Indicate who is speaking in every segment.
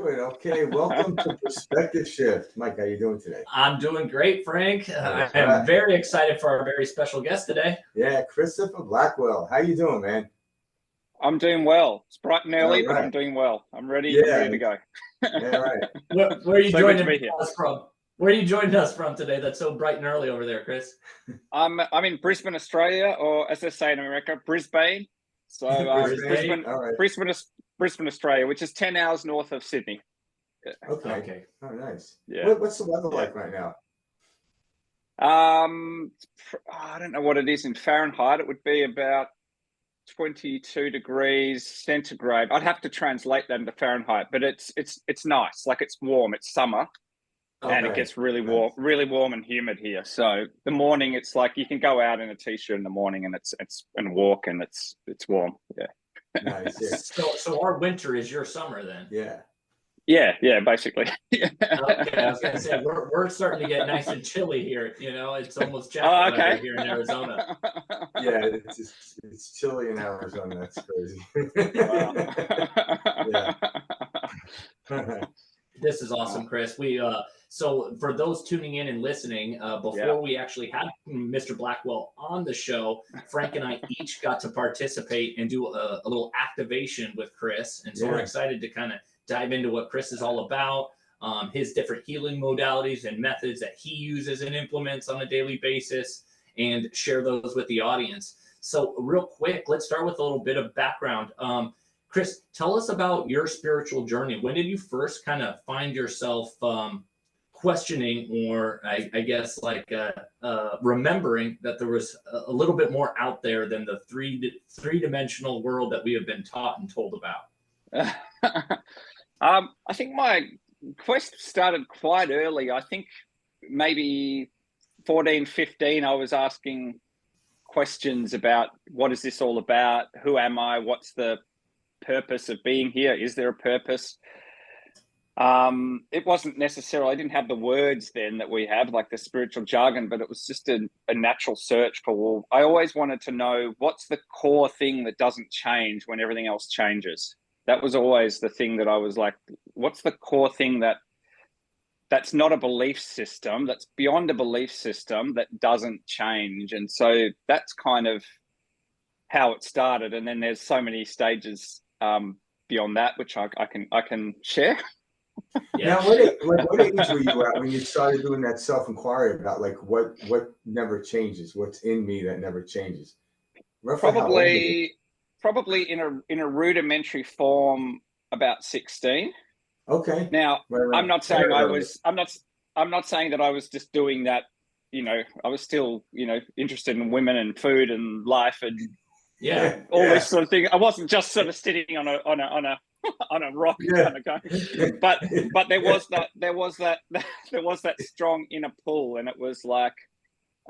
Speaker 1: doing? Okay. Welcome to Perspective Shift. Mike, how you doing today?
Speaker 2: I'm doing great, Frank. I
Speaker 1: That's
Speaker 2: am
Speaker 1: right.
Speaker 2: very excited for our very special guest today.
Speaker 1: Yeah, Christopher Blackwell. How you doing, man?
Speaker 3: I'm doing well. It's bright and
Speaker 1: All
Speaker 3: early, but
Speaker 1: right.
Speaker 3: I'm doing well. I'm ready. I'm
Speaker 1: Yeah.
Speaker 3: ready to go.
Speaker 1: Yeah, right.
Speaker 2: Where are you
Speaker 3: So good to
Speaker 2: joining
Speaker 3: be here.
Speaker 2: us from? Where are you joining us from today? That's so bright and early over there, Chris.
Speaker 3: I'm in Brisbane, Australia, or as they say in America, Brisbane. So
Speaker 1: Brisbane? All right.
Speaker 3: Brisbane, Australia, which is 10 hours north of Sydney. Yeah.
Speaker 1: Okay. Oh, nice.
Speaker 3: Yeah.
Speaker 1: What's the weather like right now?
Speaker 3: I don't know what it is in Fahrenheit. It would be about 22 degrees centigrade. I'd have to translate that into Fahrenheit, but it's nice. Like, it's warm. It's summer. And it gets really warm and humid here. So the morning, it's like you can go out in a t-shirt in the morning and it's walk and it's warm. Yeah.
Speaker 1: Nice. Yeah.
Speaker 2: So our winter is your summer then.
Speaker 3: Yeah, basically.
Speaker 2: Okay, I was gonna say we're starting to get nice and chilly here. You know, it's almost jacket weather here in Arizona.
Speaker 1: Yeah, it's chilly in Arizona. That's crazy.
Speaker 3: Wow.
Speaker 2: This is awesome, Chris. So for those tuning in and listening, before we actually had Mr. Blackwell on the show, Frank and I each got to participate and do a little activation with Chris. And so we're excited to kind of dive into what Chris is all about, his different healing modalities and methods that he uses and implements on a daily basis, and share those with the audience. So real quick, let's start with a little bit of background. Chris, tell us about your spiritual journey. When did you first kind of find yourself questioning, or I guess like remembering that there was a little bit more out there than the three-dimensional world that we have been taught and told about?
Speaker 3: I think my quest started quite early. I think maybe 14, 15, I was asking questions about what is this all about? Who am I? What's the purpose of being here? Is there a purpose? It wasn't necessarily, I didn't have the words then that we have, like the spiritual jargon, but it was just a natural search for, well, I always wanted to know what's the core thing that doesn't change when everything else changes. That was always the thing that I was like, what's the core thing that's not a belief system, that's beyond a belief system, that doesn't change? And so that's kind of how it started. And then there's so many stages beyond that, which I can share.
Speaker 1: Yeah. Now, what age were you at when you started doing that self-inquiry about like what never changes, what's in me that never changes? Roughly
Speaker 3: Probably in a rudimentary form about 16.
Speaker 1: Okay.
Speaker 3: Now, I'm not saying I'm not saying that I was just doing that. You know, I was still, interested in women and food and life and all this sort of thing. I wasn't just sort of sitting on a rock kind of going. But there was that strong inner pull, and it was like,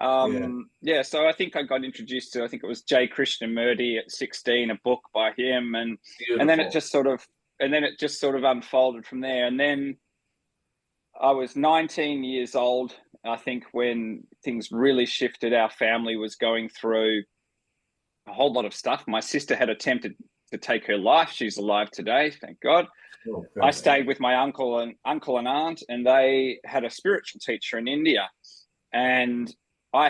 Speaker 3: so I think I got introduced to, I think it was J. Krishnamurti at 16, a book by him, and then it just sort of unfolded from there. And then I was 19 years old, I think, when things really shifted. Our family was going through a whole lot of stuff. My sister had attempted to take her life. She's alive today, thank God. I stayed with my uncle and aunt, and they had a spiritual teacher in India, and I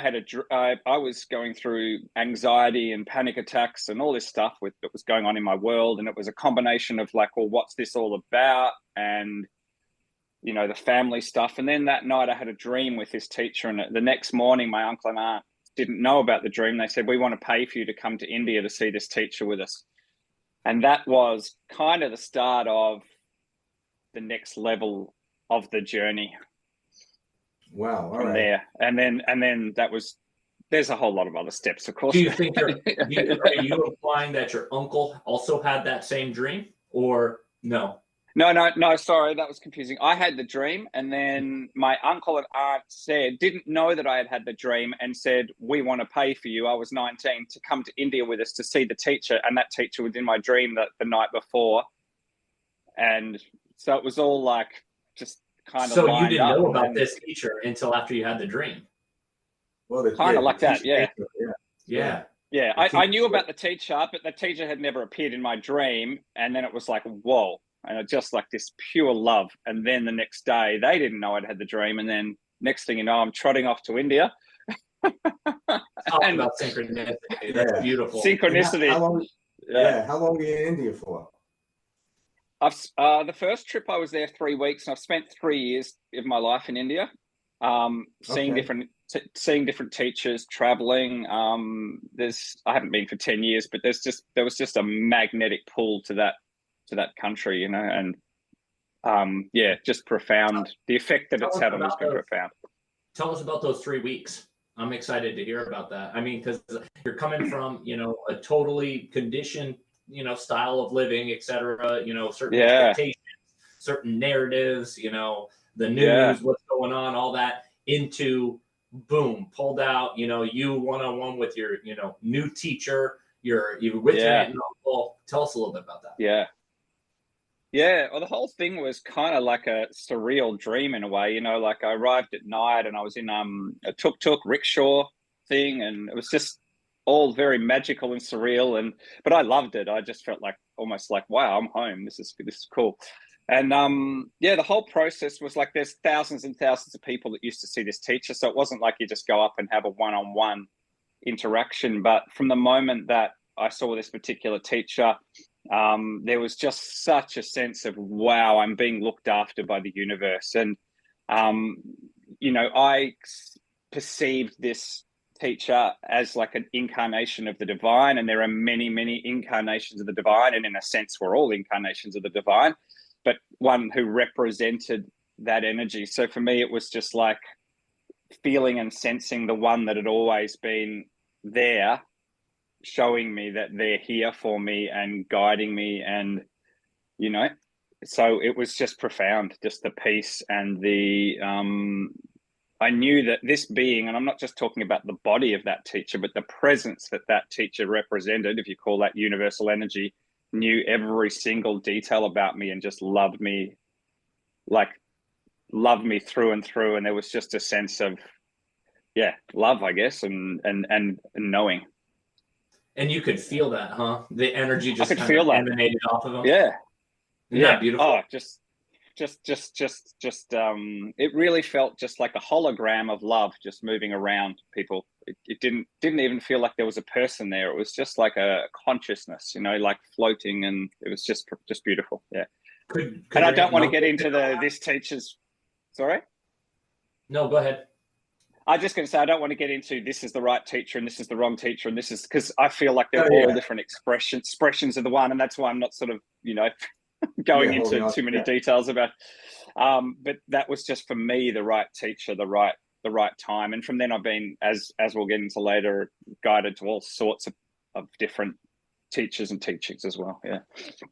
Speaker 3: was going through anxiety and panic attacks and all this stuff that was going on in my world. And it was a combination of like, well, what's this all about? And, the family stuff. And then that night I had a dream with this teacher. And the next morning, my uncle and aunt didn't know about the dream. They said, we want to pay for you to come to India to see this teacher with us. And that was kind of the start of the next level of the journey.
Speaker 1: Wow. All
Speaker 3: from
Speaker 1: right.
Speaker 3: there. And then there's a whole lot of other steps, of course.
Speaker 2: Do you think are you implying that your uncle also had that same dream, or no?
Speaker 3: No, sorry, that was confusing. I had the dream, and then my uncle and aunt didn't know that I had the dream, and said, we want to pay for you. I was 19 to come to India with us to see the teacher, and that teacher was in my dream the night before. And so it was all like just kind of
Speaker 2: so you didn't know about
Speaker 3: and
Speaker 2: this teacher until after you had the dream.
Speaker 1: Well,
Speaker 3: kind of like that,
Speaker 2: yeah.
Speaker 3: I knew about the teacher, but the teacher had never appeared in my dream. And then it was like, whoa, and it just like this pure love. And then the next day, they didn't know I'd had the dream, and then next thing you know, I'm trotting off to India.
Speaker 2: Talk about synchronicity. That's beautiful.
Speaker 3: Synchronicity.
Speaker 1: How long were you in India for?
Speaker 3: The first trip I was there 3 weeks, and I've spent 3 years of my life in India, seeing different teachers, traveling. I haven't been for 10 years, but there was just a magnetic pull to that country, you know, and just profound. The effect that it's had on me has been profound.
Speaker 2: Tell us about those 3 weeks. I'm excited to hear about that. I mean, because you're coming from, you know, a totally conditioned, you know, style of living, etc. You know, certain expectations, certain narratives, you know, the news, what's going on, all that, into boom, pulled out, you know, you one-on-one with your, you know, new teacher, you're with your aunt and uncle. Tell us a little bit about that.
Speaker 3: Well, the whole thing was kind of like a surreal dream in a way, you know, like I arrived at night and I was in a tuk-tuk rickshaw thing, and it was just all very magical and surreal, but I loved it. I just felt like almost like, wow, I'm home. This is cool. And the whole process was like there's thousands and thousands of people that used to see this teacher, so it wasn't like you just go up and have a one-on-one interaction. But from the moment that I saw this particular teacher, there was just such a sense of, wow, I'm being looked after by the universe. And you know, I perceived this teacher as like an incarnation of the divine, and there are many, many incarnations of the divine, and in a sense we're all incarnations of the divine, but one who represented that energy. So for me, it was just like feeling and sensing the one that had always been there, showing me that they're here for me and guiding me. And, you know, so it was just profound, just the peace and the, I knew that this being, and I'm not just talking about the body of that teacher, but the presence that teacher represented, if you call that universal energy, knew every single detail about me and just loved me through and through. And there was just a sense of, love, I guess, and knowing.
Speaker 2: And you could feel that, huh? The energy just
Speaker 3: kind of
Speaker 2: emanated off of them.
Speaker 3: Yeah.
Speaker 2: Yeah. Beautiful.
Speaker 3: Oh, just it really felt just like a hologram of love just moving around people. It didn't even feel like there was a person there. It was just like a consciousness, you know, like floating, and it was just beautiful. Yeah.
Speaker 2: Could
Speaker 3: and I don't want to get into this teacher's. Sorry?
Speaker 2: No, go ahead.
Speaker 3: I'm just going to say, I don't want to get into this is the right teacher and this is the wrong teacher, and this is, because I feel like they're all different expressions of the one, and that's why I'm not sort of, you know, going into too many details about. But that was just for me the right teacher, the right time, and from then I've been, as we'll get into later, guided to all sorts of different teachers and teachings as well. Yeah.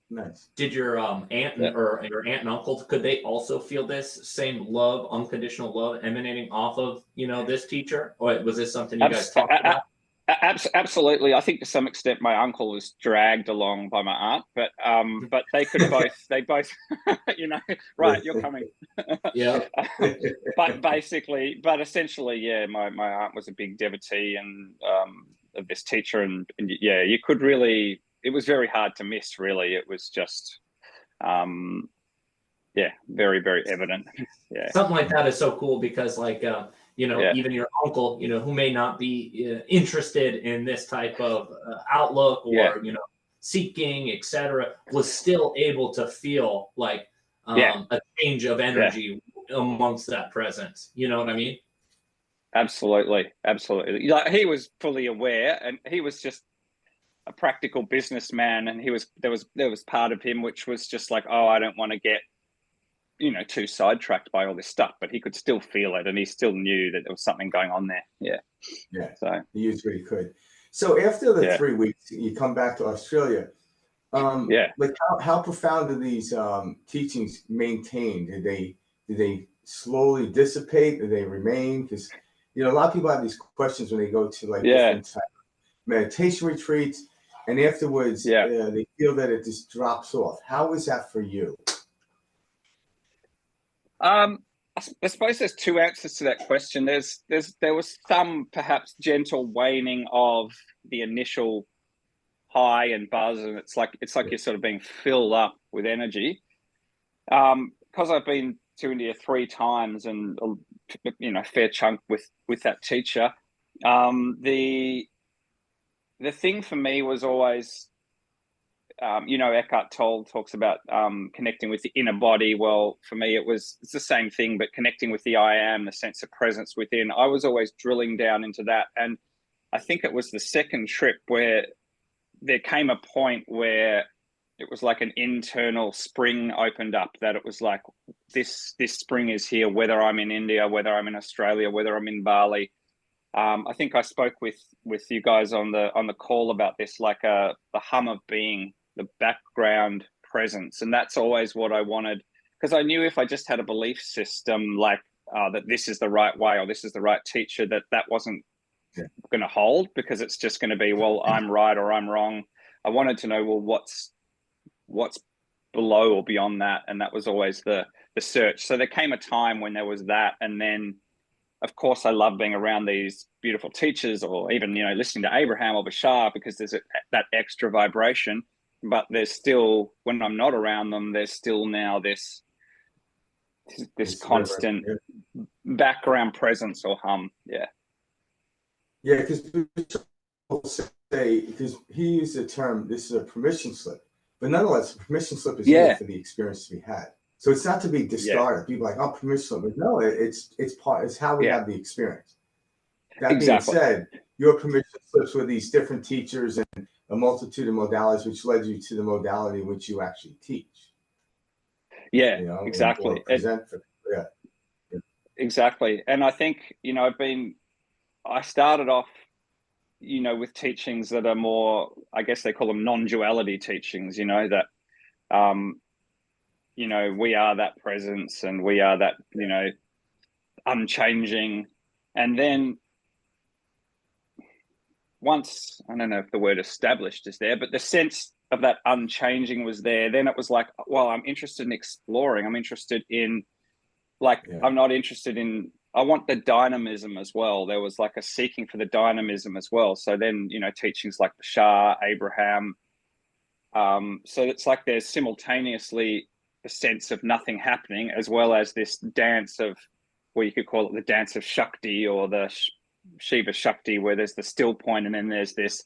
Speaker 1: Nice.
Speaker 2: Did your aunt or your aunt and uncle, could they also feel this same love, unconditional love emanating off of, you know, this teacher, or was this something you guys talked about?
Speaker 3: Absolutely. I think to some extent my uncle was dragged along by my aunt, but they could both, you know, right, you're coming.
Speaker 2: Yeah.
Speaker 3: but essentially, yeah, my aunt was a big devotee and of this teacher, and yeah, you could really, it was very hard to miss, really. It was just very, very evident. Yeah.
Speaker 2: Something like that is so cool because, like, you know, even your uncle, you know, who may not be interested in this type of outlook or, you know, seeking, etc., was still able to feel like a change of energy amongst that presence. You know what I mean?
Speaker 3: Absolutely. Like, he was fully aware, and he was just a practical businessman, and there was part of him which was just like, oh, I don't want to get, you know, too sidetracked by all this stuff, but he could still feel it, and he still knew that there was something going on there. Yeah. So
Speaker 1: he used what he could. So after the 3 weeks, you come back to Australia. Like how profound do these teachings maintain? Did they slowly dissipate? Did they remain? Because, you know, a lot of people have these questions when they go to like different type of meditation retreats, and afterwards they feel that it just drops off. How is that for you?
Speaker 3: I suppose there's two answers to that question. There was some perhaps gentle waning of the initial high and buzz, and it's like you're sort of being filled up with energy. Because I've been to India 3 times and, you know, fair chunk with that teacher. The thing for me was always, you know, Eckhart Tolle talks about connecting with the inner body. Well, for me, it's the same thing, but connecting with the I am, the sense of presence within. I was always drilling down into that. And I think it was the second trip where there came a point where it was like an internal spring opened up, that it was like, this spring is here, whether I'm in India, whether I'm in Australia, whether I'm in Bali. I think I spoke with you guys on the call about this, like the hum of being, the background presence. And that's always what I wanted, because I knew if I just had a belief system like that this is the right way or this is the right teacher, that wasn't going to hold, because it's just going to be, well, I'm right or I'm wrong. I wanted to know, well, what's below or beyond that, and that was always the search. So there came a time when there was that, and then of course I love being around these beautiful teachers, or even, you know, listening to Abraham or Bashar, because there's that extra vibration. But there's still, when I'm not around them, there's still now this constant background presence or hum.
Speaker 1: Yeah, because people say, because he used the term, this is a permission slip, but nonetheless, the permission slip is really for the experience to be had. So it's not to be discarded. People are like, oh, permission slip, but no, it's how we have the experience. That being said, your permission slips with these different teachers and a multitude of modalities, which led you to the modality which you actually teach.
Speaker 3: Yeah,
Speaker 1: you know,
Speaker 3: exactly. Exactly. And I think, you know, I started off, you know, with teachings that are more, I guess they call them non-duality teachings, you know, that, you know, we are that presence and we are that, you know, unchanging. And then once, I don't know if the word established is there, but the sense of that unchanging was there, then it was like, well, I'm interested in exploring. I'm interested in, like, I'm not interested in, I want the dynamism as well. There was like a seeking for the dynamism as well. So then, you know, teachings like Bashar, Abraham. So it's like there's simultaneously a sense of nothing happening, as well as this dance of, well, you could call it the dance of Shakti, or the Shiva Shakti, where there's the still point, and then there's this,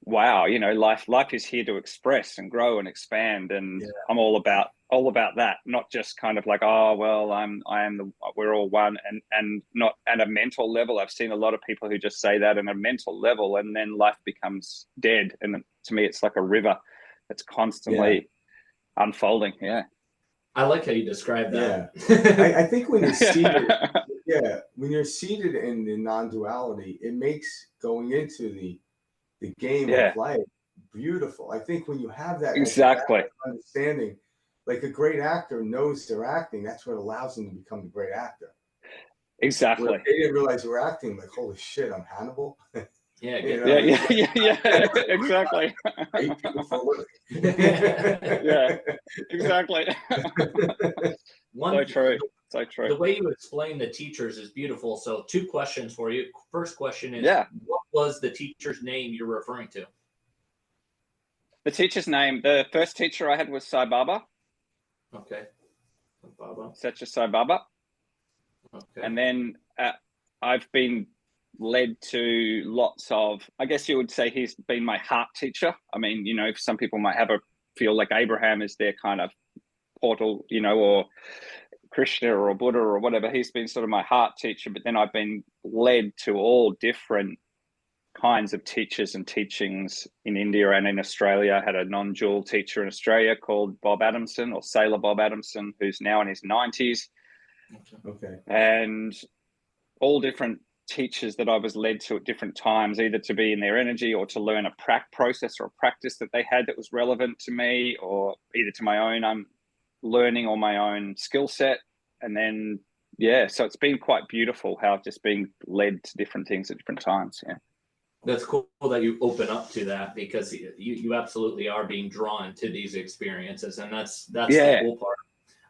Speaker 3: wow, you know, life is here to express and grow and expand, and I'm all about that, not just kind of like, oh, well, we're all one, and not at a mental level. I've seen a lot of people who just say that in a mental level, and then life becomes dead. And to me, it's like a river that's constantly unfolding.
Speaker 2: I like how you describe that.
Speaker 1: I think when you're seated, when you're seated in the non-duality, it makes going into the game of life beautiful. I think when you have that understanding, like a great actor knows they're acting, that's what allows them to become a great actor.
Speaker 3: Exactly.
Speaker 1: Where they didn't realize they were acting, like, holy shit, I'm Hannibal.
Speaker 3: Exactly. Exactly. So true.
Speaker 2: The way you explain the teachers is beautiful. So 2 questions for you. First question is, what was the teacher's name you're referring to?
Speaker 3: The teacher's name, the first teacher I had was Sai Baba.
Speaker 2: Okay. Baba.
Speaker 3: Satya Sai Baba.
Speaker 2: Okay.
Speaker 3: And then I've been led to lots of, I guess you would say he's been my heart teacher. I mean, you know, some people might feel like Abraham is their kind of portal, you know, or Krishna or Buddha or whatever. He's been sort of my heart teacher, but then I've been led to all different kinds of teachers and teachings in India and in Australia. I had a non-dual teacher in Australia called Bob Adamson, or Sailor Bob Adamson, who's now in his 90s.
Speaker 1: Okay.
Speaker 3: And all different teachers that I was led to at different times, either to be in their energy or to learn a process or a practice that they had that was relevant to me, or either to my own learning or my own skill set. And then, so it's been quite beautiful how I've just been led to different things at different times.
Speaker 2: That's cool that you open up to that, because you absolutely are being drawn to these experiences, and that's the cool part.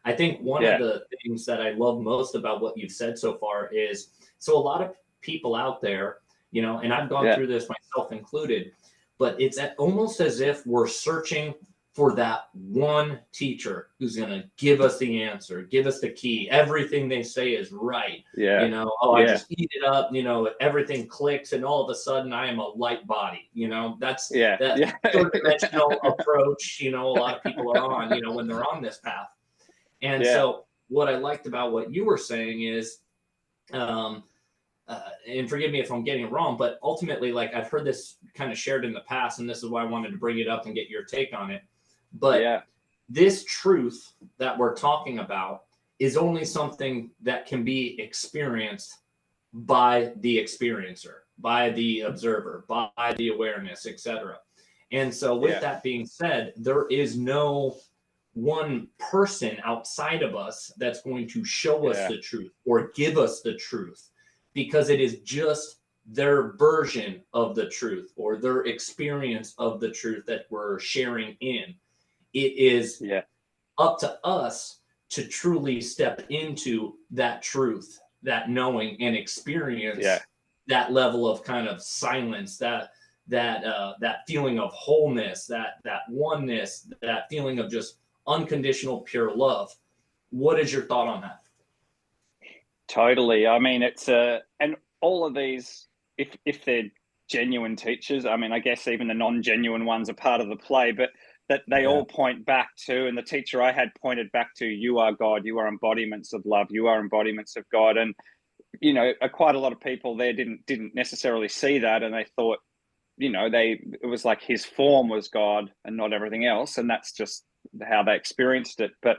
Speaker 2: I think one of the things that I love most about what you've said so far is, so a lot of people out there, you know, and I've gone through this myself included, but it's almost as if we're searching for that one teacher who's going to give us the answer, give us the key. Everything they say is right.
Speaker 3: Yeah.
Speaker 2: You know, I just eat it up, you know, everything clicks and all of a sudden I am a light body, you know, that's that third dimensional approach, you know, a lot of people are on, you know, when they're on this path. And so what I liked about what you were saying is, and forgive me if I'm getting it wrong, but ultimately, like I've heard this kind of shared in the past, and this is why I wanted to bring it up and get your take on it. But this truth that we're talking about is only something that can be experienced by the experiencer, by the observer, by the awareness, etc. And so with that being said, there is no one person outside of us that's going to show us the truth or give us the truth, because it is just their version of the truth or their experience of the truth that we're sharing in. It is up to us to truly step into that truth, that knowing, and experience that level of kind of silence, that feeling of wholeness, that oneness, that feeling of just unconditional pure love. What is your thought on that?
Speaker 3: Totally. I mean, it's and all of these, if they're genuine teachers, I mean, I guess even the non-genuine ones are part of the play, but that they all point back to, and the teacher I had pointed back to, you are God, you are embodiments of love, you are embodiments of God. And, you know, quite a lot of people there didn't necessarily see that, and they thought, you know, it was like his form was God and not everything else, and that's just how they experienced it. But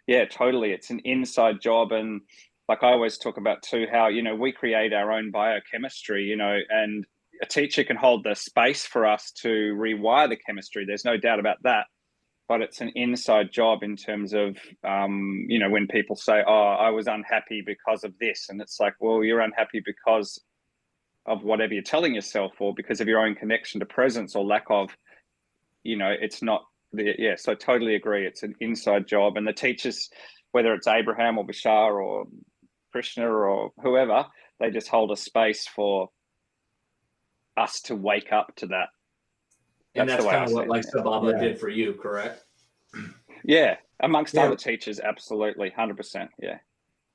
Speaker 3: yeah, totally, it's an inside job. And like I always talk about too, how, you know, we create our own biochemistry, you know, and a teacher can hold the space for us to rewire the chemistry. There's no doubt about that. But it's an inside job in terms of, you know, when people say, oh, I was unhappy because of this. And it's like, well, you're unhappy because of whatever you're telling yourself, or because of your own connection to presence or lack of, you know, it's not so I totally agree. It's an inside job. And the teachers, whether it's Abraham or Bashar or Krishna or whoever, they just hold a space for us to wake up to that.
Speaker 2: And that's kind of what like Sababa did for you, correct?
Speaker 3: Yeah, amongst other teachers, absolutely, 100%. Yeah.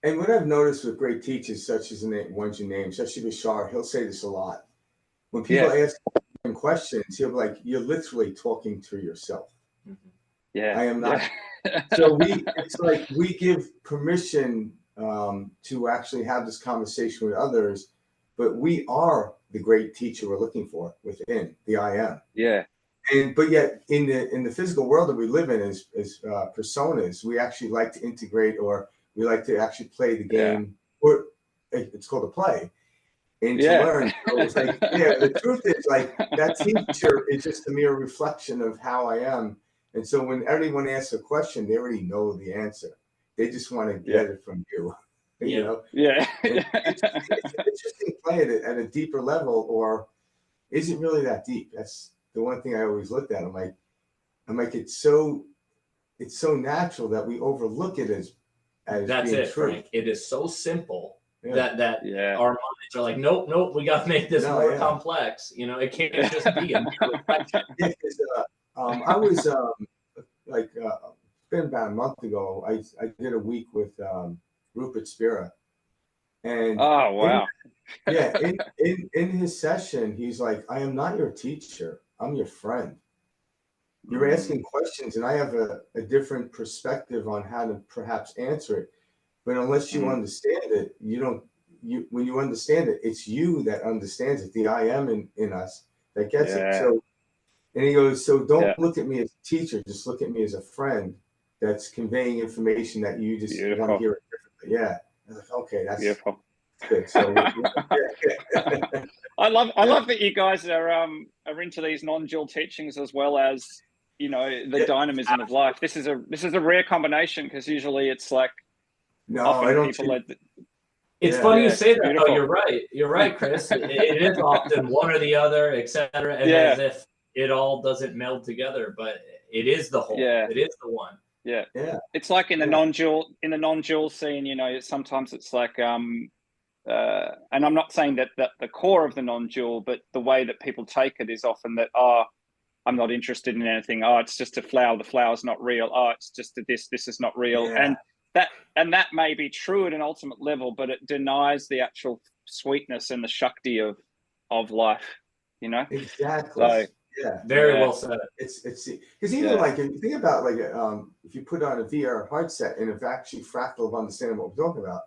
Speaker 1: And what I've noticed with great teachers, such as the ones you named, especially Bashar, he'll say this a lot. When people ask him questions, he'll be like, "You're literally talking to yourself."
Speaker 3: Yeah,
Speaker 1: I am not. So it's like we give permission to actually have this conversation with others, but we are the great teacher we're looking for within the I am.
Speaker 3: Yeah.
Speaker 1: But yet in the physical world that we live in as personas, we actually like to integrate, or we like to actually play the game, or it's called a play, and to learn. So it's like, the truth is, like, that teacher is just a mere reflection of how I am. And so when everyone asks a question, they already know the answer. They just want to get it from you. You know?
Speaker 3: Yeah.
Speaker 1: It's interesting to play it at a deeper level, or is it really that deep? That's the one thing I always looked at. I'm like, it's so natural that we overlook it as
Speaker 2: that's
Speaker 1: being
Speaker 2: it,
Speaker 1: true.
Speaker 2: Frank. It is so simple that our minds are like, nope, we got to make this more complex. You know, it can't just be a mere reflection.
Speaker 1: I was been about a month ago. I did a week with Rupert Spira, and
Speaker 3: oh wow,
Speaker 1: in his session, he's like, "I am not your teacher. I'm your friend. You're asking questions, and I have a different perspective on how to perhaps answer it. But unless you understand it, when you understand it, it's you that understands it. The I am in us that gets it." So, and he goes, "So don't look at me as a teacher. Just look at me as a friend that's conveying information that you just want to hear it differently." Yeah. I was like, okay, that's
Speaker 3: beautiful.
Speaker 1: Good. So,
Speaker 3: I love that you guys are into these non-dual teachings as well as, you know, the dynamism of life. This is a rare combination, because usually it's like,
Speaker 1: I don't.
Speaker 2: It's funny you say that, though. You're right, Chris. It is often one or the other, etc. And as if it all doesn't meld together, but it is the whole. It is the one.
Speaker 3: Yeah. It's like in the non-dual scene, you know, sometimes it's like and I'm not saying that the core of the non-dual, but the way that people take it is often that, I I'm not interested in anything. Oh, it's just a flower. The flower's not real. Oh, it's just this is not real.
Speaker 1: Yeah.
Speaker 3: And that may be true at an ultimate level, but it denies the actual sweetness and the Shakti of life, you know?
Speaker 1: Exactly.
Speaker 3: So,
Speaker 2: yeah. Very well said.
Speaker 1: It's because even like, if you think about like, if you put on a VR headset and it's actually fractal of understanding what we're talking about,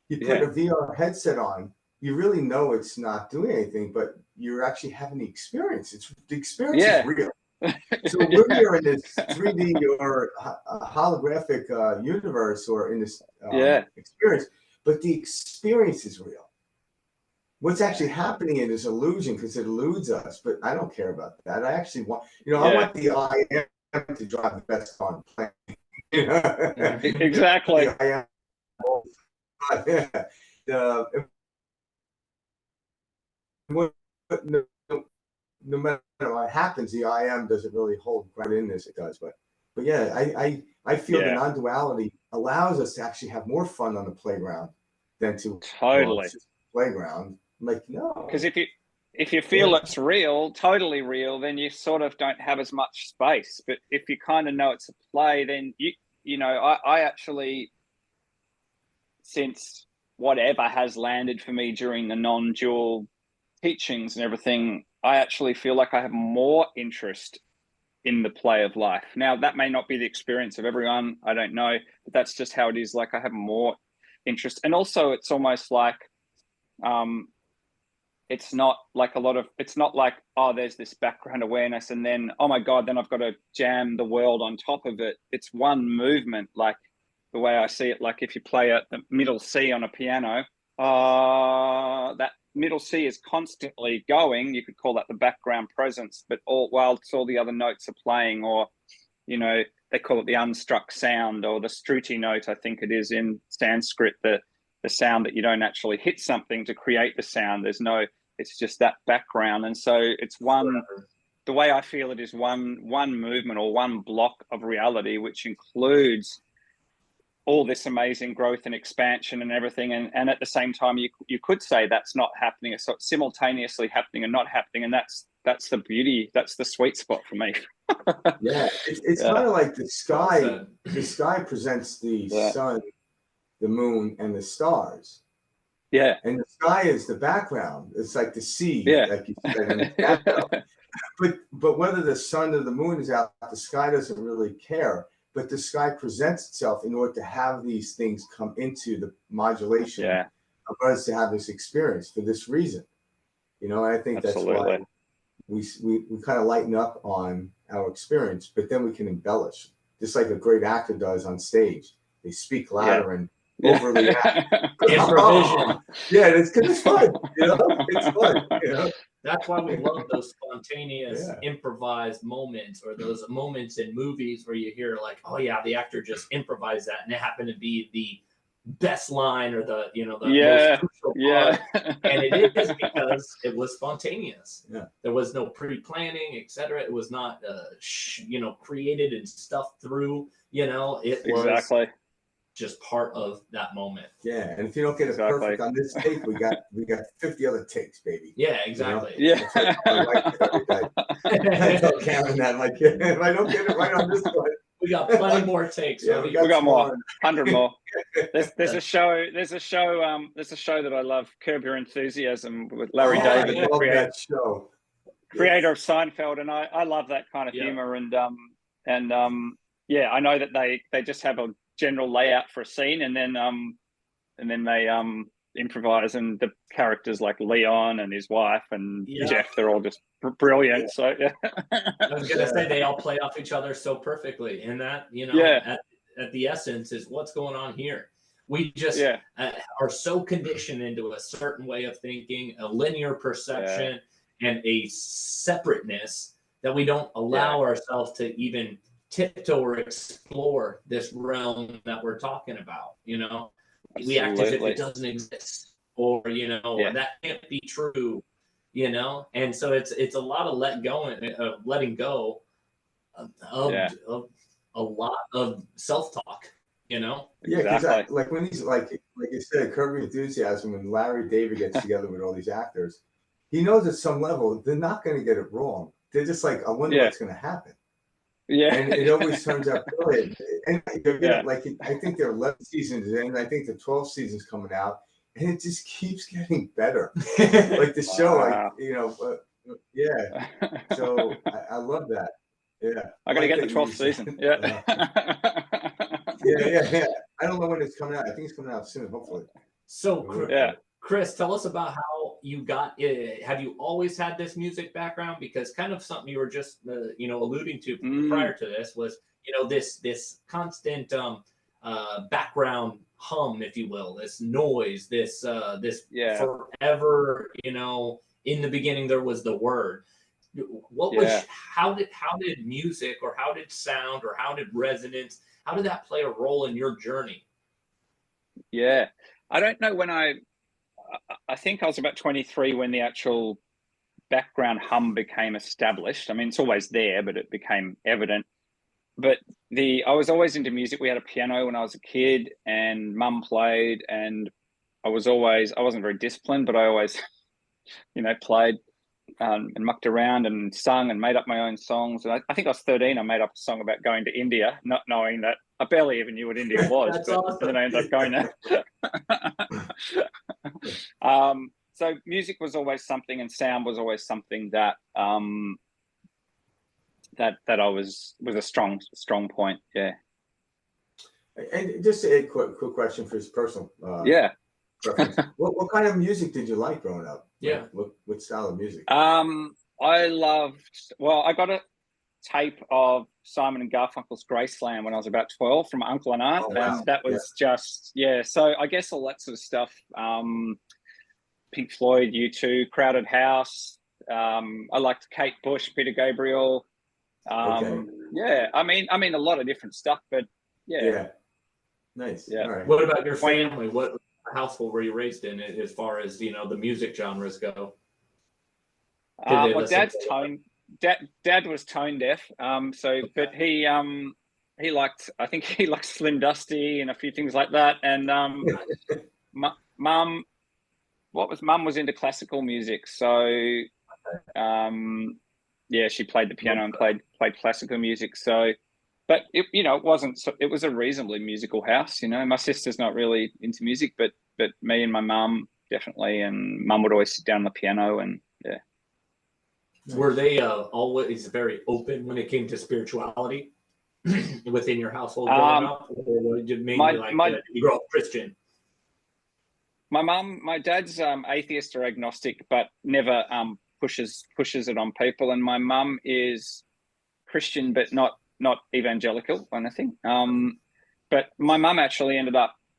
Speaker 1: you put a VR headset on, you really know it's not doing anything, but you're actually having the experience. The experience is real. So we're here in this 3D or holographic universe, or in this experience, but the experience is real. What's actually happening in this illusion, because it eludes us, but I don't care about that. I actually want, I want the I am to drive the best car on the planet.
Speaker 3: Exactly.
Speaker 1: I am. No matter what happens, the I am doesn't really hold ground in this. It does, but yeah, I feel the non-duality allows us to actually have more fun on the playground than to playground. Like, no,
Speaker 3: because if you feel it's real, totally real, then you sort of don't have as much space. But if you kind of know it's a play, then I actually, since whatever has landed for me during the non-dual teachings and everything, I actually feel like I have more interest in the play of life. Now, that may not be the experience of everyone, I don't know, but that's just how it is. Like, I have more interest. And also, it's almost like, it's not like it's not like, oh, there's this background awareness and then, oh my God, then I've got to jam the world on top of it. It's one movement. Like, the way I see it, like if you play a middle C on a piano, that middle C is constantly going. You could call that the background presence, but whilst all the other notes are playing, or, they call it the unstruck sound, or the Shruti note, I think it is in Sanskrit, the sound that you don't actually hit something to create the sound. It's just that background. And so it's the way I feel it is one movement or one block of reality, which includes all this amazing growth and expansion and everything. And at the same time, you could say that's not happening. It's simultaneously happening and not happening. And that's the beauty. That's the sweet spot for me.
Speaker 1: Yeah. It's kind of like the sky. The sky presents the sun, the moon, and the stars.
Speaker 3: Yeah.
Speaker 1: And the sky is the background. It's like the sea, like you said, in the background. But whether the sun or the moon is out, the sky doesn't really care. But the sky presents itself in order to have these things come into the modulation of us to have this experience for this reason. And I think that's why we kind of lighten up on our experience, but then we can embellish, just like a great actor does on stage. They speak louder and overly act.
Speaker 2: Improvisation.
Speaker 1: Yeah, it's fun. It's fun.
Speaker 2: That's why we love those spontaneous, improvised moments, or those moments in movies where you hear like, oh yeah, the actor just improvised that, and it happened to be the best line or the most crucial part. And it is because it was spontaneous. Yeah. There was no pre-planning, etc. It was not created and stuffed through. It was just part of that moment.
Speaker 1: Yeah, and if you don't get it perfect on this take, we got 50 other takes, baby.
Speaker 2: Yeah, exactly.
Speaker 3: Yeah.
Speaker 1: I tell Karen that, like, if I don't get it right on this one,
Speaker 2: we got plenty more takes.
Speaker 1: Yeah,
Speaker 2: we
Speaker 3: got more, 100 more. There's a show that I love, Curb Your Enthusiasm, with Larry David,
Speaker 1: I love that show.
Speaker 3: Creator of Seinfeld, and I love that kind of humor. And I know that they just have a general layout for a scene, and then they improvise, and the characters like Leon and his wife and Jeff, they're all just brilliant. So
Speaker 2: I was gonna say they all play off each other so perfectly, and that at the essence is what's going on here. We just are so conditioned into a certain way of thinking, a linear perception, and a separateness that we don't allow ourselves to even tiptoe or explore this realm that we're talking about. We act as if it doesn't exist, or that can't be true, and so it's a lot of letting go of a lot of self-talk.
Speaker 1: Because like when he's like you said, Curb Your Enthusiasm, when Larry David gets together with all these actors, he knows at some level they're not going to get it wrong. they're just like, I wonder what's going to happen.
Speaker 3: Yeah.
Speaker 1: And it always turns out brilliant. And like, I think there are 11 seasons in, I think the 12th season's coming out, and it just keeps getting better. Like the show, So I love that. Yeah.
Speaker 3: I got to get the 12th season. Yeah.
Speaker 1: Yeah. I don't know when it's coming out. I think it's coming out soon, hopefully.
Speaker 2: So, Chris, tell us about how you got it. Have you always had this music background? Because kind of something you were just, alluding to prior to this was, this constant background hum, if you will, this noise, this forever, in the beginning there was the word. How did music, or how did sound, or how did resonance, how did that play a role in your journey?
Speaker 3: Yeah, I don't know when I think I was about 23 when the actual background hum became established. I mean, it's always there, but it became evident. But I was always into music. We had a piano when I was a kid, and Mum played, and I wasn't very disciplined, but I always, played and mucked around and sung and made up my own songs. And I think I was 13. I made up a song about going to India, not knowing that I barely even knew what India was.
Speaker 2: That's awesome.
Speaker 3: Then I ended up going there. So music was always something, and sound was always something that that I was a strong point. Yeah.
Speaker 1: And just a quick question for his personal preference. What kind of music did you like growing up?
Speaker 2: Yeah.
Speaker 1: Like, what style of music?
Speaker 3: I got a tape of Simon and Garfunkel's Graceland when I was about 12 from my uncle and aunt.
Speaker 1: Oh, wow.
Speaker 3: And that was so I guess all that sort of stuff. Pink Floyd, U2, Crowded House. I liked Kate Bush, Peter Gabriel. Yeah, I mean a lot of different stuff, but yeah.
Speaker 1: Nice.
Speaker 3: Yeah.
Speaker 1: All right.
Speaker 2: What about your family? What household were you raised in as far as the music genres go?
Speaker 3: Well, Dad was tone deaf. But he liked Slim Dusty and a few things like that. And Mum was into classical music, so she played the piano and played classical music. So, but it was a reasonably musical house. My sister's not really into music, but me and my mum definitely, and Mum would always sit down on the piano and yeah.
Speaker 2: Were they always very open when it came to spirituality within your household growing up, or did you mainly you grow up Christian?
Speaker 3: My dad's atheist or agnostic, but never pushes it on people. And my mum is Christian, but not evangelical or anything. But my mum actually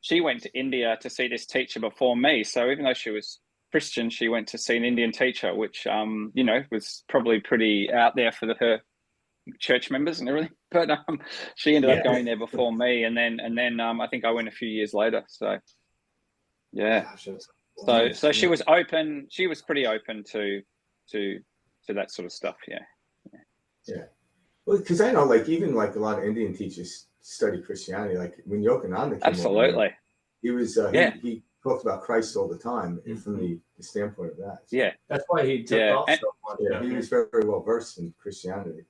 Speaker 3: she went to India to see this teacher before me. So even though she was Christian, she went to see an Indian teacher, which was probably pretty out there for her church members and everything. But she ended up going there before me, and then I think I went a few years later. So yeah. So she was open. She was pretty open to that sort of stuff. Yeah.
Speaker 1: Well, because I know, even a lot of Indian teachers study Christianity. Like when Yogananda came
Speaker 3: absolutely,
Speaker 1: over, he was he talked about Christ all the time from the standpoint of that. So.
Speaker 3: Yeah,
Speaker 2: that's why he took off so much.
Speaker 1: Yeah, he was very, very well versed in Christianity.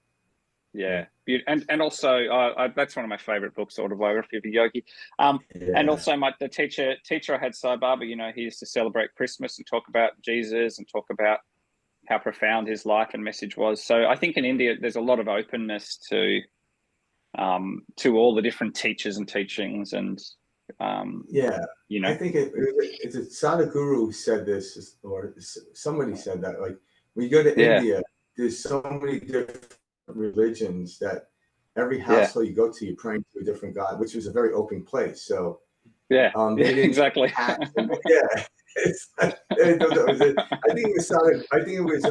Speaker 3: Yeah, and also that's one of my favorite books, Autobiography of a Yogi. And also the teacher I had, Sai Baba, he used to celebrate Christmas and talk about Jesus and talk about how profound his life and message was. So I think in India there's a lot of openness to all the different teachers and teachings, and
Speaker 1: I think it's a Sadhguru who said this, or somebody said that, like when you go to India, there's so many different religions that every household you go to, you're praying to a different god, which was a very open place. So
Speaker 3: exactly.
Speaker 1: I think it was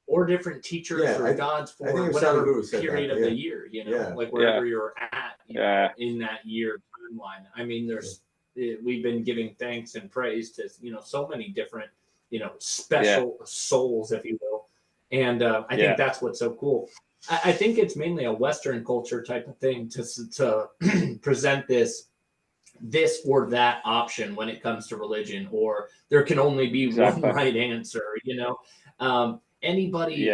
Speaker 2: or different teachers or gods for whatever period of the year, like wherever you're at in that year timeline. I mean, we've been giving thanks and praise to so many different special souls, if you will, and I think that's what's so cool. I think it's mainly a Western culture type of thing to present this or that option when it comes to religion, or there can only be one right answer, anybody,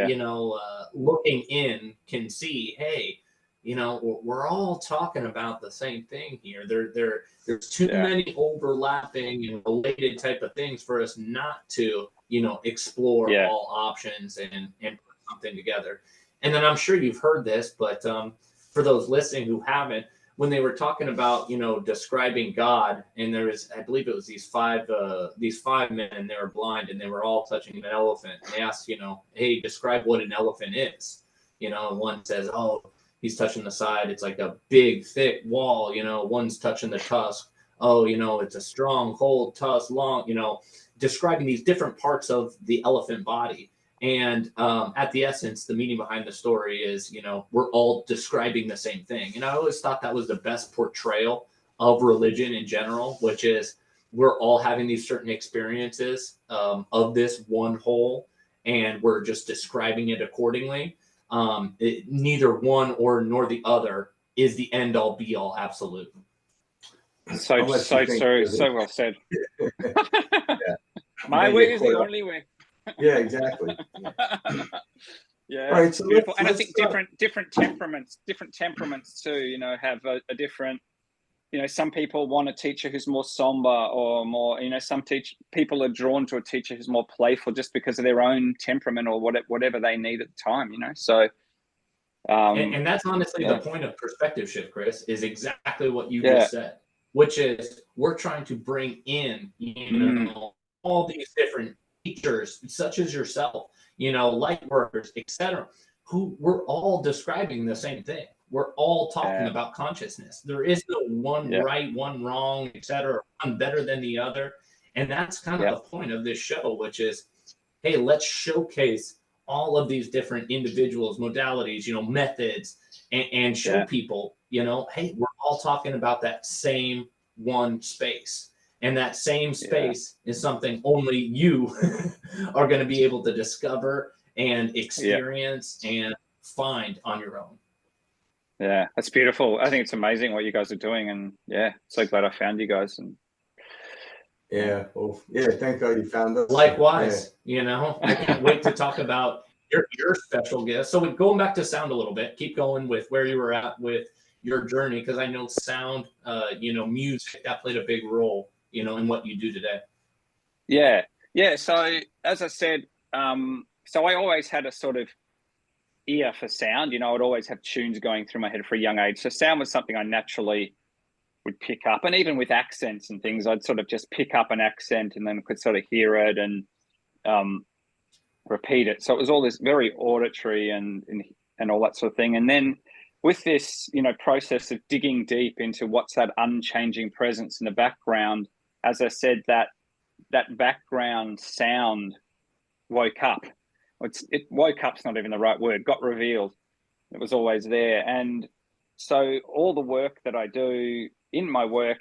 Speaker 2: looking in can see, hey, we're all talking about the same thing here. There's too many overlapping and related type of things for us not to, explore all options and put something together. And then I'm sure you've heard this, but for those listening who haven't, when they were talking about, describing God, and there was, I believe it was these five men, and they were blind, and they were all touching an elephant. And they asked, hey, describe what an elephant is. And one says, oh, he's touching the side. It's like a big, thick wall. One's touching the tusk. Oh, it's a strong, cold tusk, long. Describing these different parts of the elephant body. And at the essence, the meaning behind the story is, we're all describing the same thing. And I always thought that was the best portrayal of religion in general, which is we're all having these certain experiences of this one whole, and we're just describing it accordingly. Neither one nor the other is the end all be all absolute.
Speaker 3: So well said. My way is the only way.
Speaker 1: Yeah, exactly.
Speaker 3: Yeah, right, so beautiful. And I think different temperaments too, have a different, some people want a teacher who's more somber or more, some people are drawn to a teacher who's more playful just because of their own temperament or whatever they need at the time, so.
Speaker 2: And that's honestly the point of perspective shift, Chris, is exactly what you just said, which is we're trying to bring in, all these different teachers, such as yourself, light workers, etc., who we're all describing the same thing. We're all talking about consciousness. There is no one right, one wrong, etc., one better than the other. And that's kind of the point of this show, which is, hey, let's showcase all of these different individuals, modalities, methods, and show people, hey, we're all talking about that same one space. And that same space is something only you are going to be able to discover and experience and find on your own.
Speaker 3: Yeah, that's beautiful. I think it's amazing what you guys are doing. And so glad I found you guys. And
Speaker 1: thank God you found us.
Speaker 2: Likewise, I can't wait to talk about your special guest. So going back to sound a little bit, keep going with where you were at with your journey, because I know sound, music, that played a big role, in what you do today.
Speaker 3: Yeah. So as I said, so I always had a sort of ear for sound. I'd always have tunes going through my head for a young age. So sound was something I naturally would pick up. And even with accents and things, I'd sort of just pick up an accent and then could sort of hear it and repeat it. So it was all this very auditory and all that sort of thing. And then with this, process of digging deep into what's that unchanging presence in the background, as I said, that background sound woke up. It woke up's not even the right word, got revealed. It was always there. And so all the work that I do in my work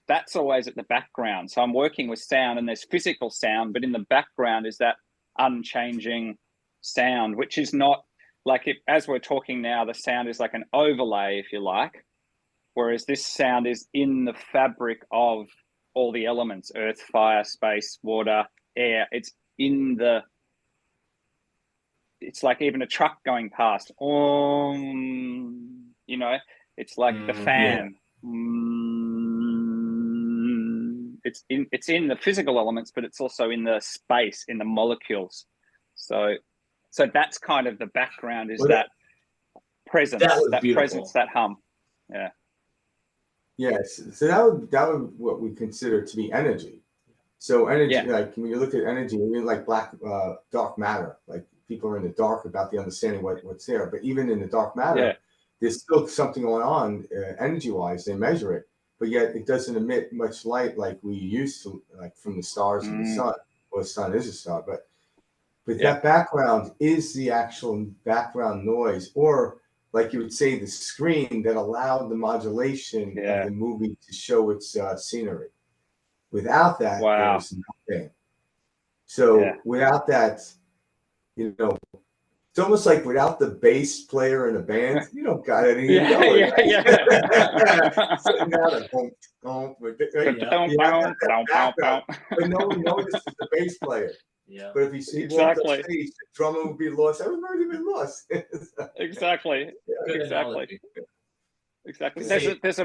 Speaker 3: that's always at the background. So I'm working with sound, and there's physical sound, but in the background is that unchanging sound, which is not like as we're talking now, the sound is like an overlay, if you like, whereas this sound is in the fabric of all the elements: earth, fire, space, water, air. It's like even a truck going past. It's like the fan. It's in the physical elements, but it's also in the space, in the molecules. So that's kind of the background, is that presence, that presence, that hum. Yeah.
Speaker 1: Yes. So that would what we consider to be energy. So energy, like when you look at energy, you mean like dark matter, like people are in the dark about the understanding what's there. But even in the dark matter, there's still something going on energy-wise. They measure it, but yet it doesn't emit much light like we used to, like from the stars and the sun. Well, the sun is a star, but that background is the actual background noise, or like you would say, the screen that allowed the modulation of the movie to show its scenery. Without that, there's nothing. So without that, it's almost like without the bass player in a band, you don't got anything going. Sitting down and but no one notices the bass player.
Speaker 2: Yeah.
Speaker 1: But if he walked up stage, the drummer would be lost. Everybody would have been lost.
Speaker 3: Exactly.
Speaker 2: Good
Speaker 3: Exactly.
Speaker 2: analogy.
Speaker 3: Exactly. There's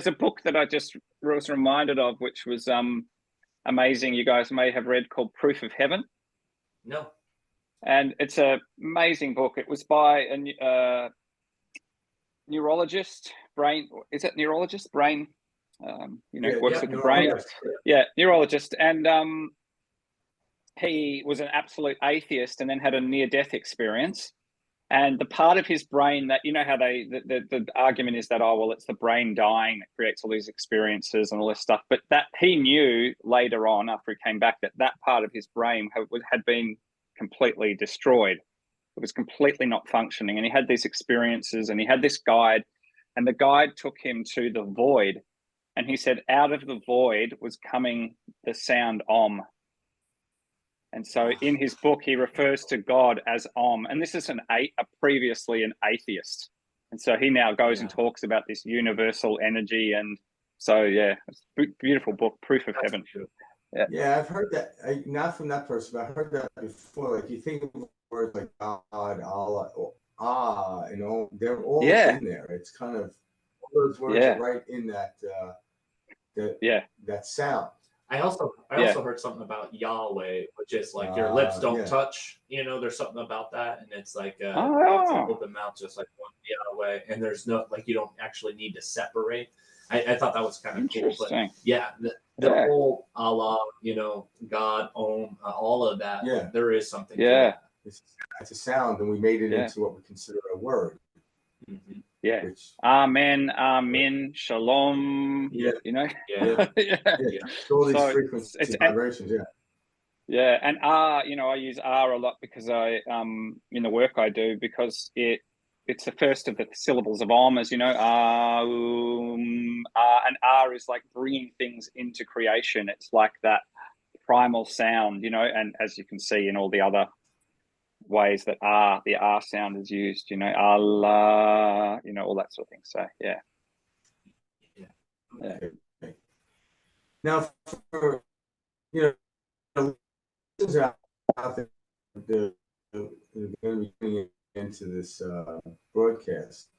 Speaker 3: a book that I just was reminded of, which was amazing. You guys may have read, called Proof of Heaven.
Speaker 2: No.
Speaker 3: And it's an amazing book. It was by a neurologist, brain. Is it neurologist? Brain. Works with the brain. Yeah, neurologist. And he was an absolute atheist, and then had a near-death experience. And the part of his brain that, you know how the argument is that, oh, well, it's the brain dying that creates all these experiences and all this stuff. But that he knew later on, after he came back, that part of his brain had been completely destroyed. It was completely not functioning. And he had these experiences, and he had this guide, and the guide took him to the void. And he said, out of the void was coming the sound Om. And so in his book, he refers to God as Om. And this is previously an atheist. And so he now goes and talks about this universal energy. And so, it's a beautiful book, Proof of Heaven.
Speaker 1: Yeah, I've heard that. Not from that person, but I've heard that before. Like, you think of words like God, Allah, they're all in there. It's kind of, all those words are right in that that sound.
Speaker 2: I also heard something about Yahweh, which is like your lips don't touch. There's something about that, and it's like it's an open mouth, just like one Yahweh, and there's no, like, you don't actually need to separate. I thought that was kind of cool, but the whole Allah, God, Om, all of that.
Speaker 1: Yeah,
Speaker 2: there is something.
Speaker 3: Yeah,
Speaker 1: it's a sound, and we made it into what we consider a word.
Speaker 2: Mm-hmm.
Speaker 3: Yeah. Amen, Amen, Shalom.
Speaker 1: Yeah.
Speaker 3: All
Speaker 1: these frequencies, vibrations.
Speaker 3: Yeah, and I use R a lot because I in the work I do, because it's the first of the syllables of Om, as you know. And R is like bringing things into creation. It's like that primal sound, and as you can see in all the other ways that the R sound is used, Allah, all that sort of thing. So
Speaker 1: Okay. Now, for out there, they're going to be getting into this broadcast,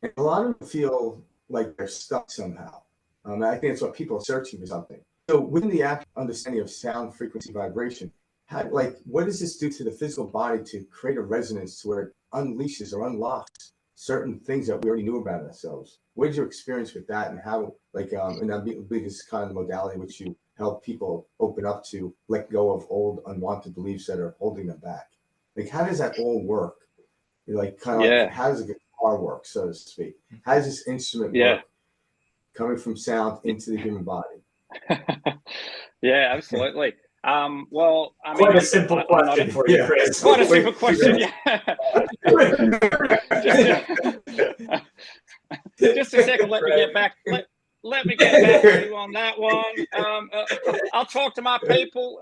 Speaker 1: and a lot of them feel like they're stuck somehow. I think it's what people are searching for, something. So, within the actual understanding of sound, frequency, vibration, what does this do to the physical body to create a resonance to where it unleashes or unlocks certain things that we already knew about ourselves? What is your experience with that, and how, and I believe this is kind of the modality which you help people open up to let go of old unwanted beliefs that are holding them back? Like, how does that all work? Like, how does a guitar work, so to speak? How does this instrument work, coming from sound into the human body?
Speaker 3: Yeah, absolutely. Well, I mean,
Speaker 2: quite a simple question for you, Chris.
Speaker 3: Quite a simple question. Just a second. Let me get back. Let me get back to you on that one. I'll talk to my people.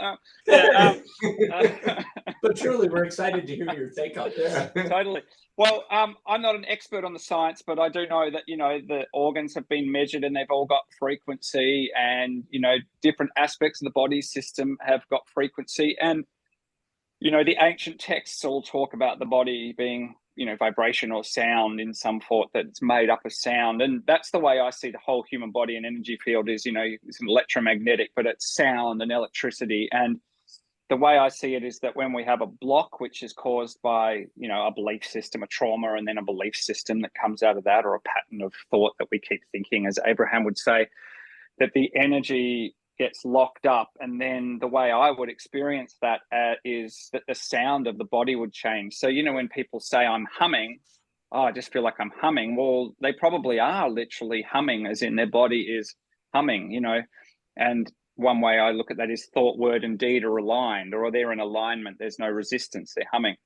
Speaker 2: But truly, we're excited to hear your take on this.
Speaker 3: Totally. Well, I'm not an expert on the science, but I do know that, the organs have been measured and they've all got frequency, and, different aspects of the body system have got frequency. And, the ancient texts all talk about the body being, vibration or sound in some form, that it's made up of sound. And that's the way I see the whole human body and energy field is, it's electromagnetic, but it's sound and electricity. And the way I see it is that when we have a block, which is caused by, a belief system, a trauma, and then a belief system that comes out of that, or a pattern of thought that we keep thinking, as Abraham would say, that the energy gets locked up. And then the way I would experience that is that the sound of the body would change. So, when people say I'm humming, I just feel like I'm humming. Well, they probably are literally humming, as in their body is humming, and one way I look at that is thought, word, and deed are aligned, or they're in alignment. There's no resistance. They're humming.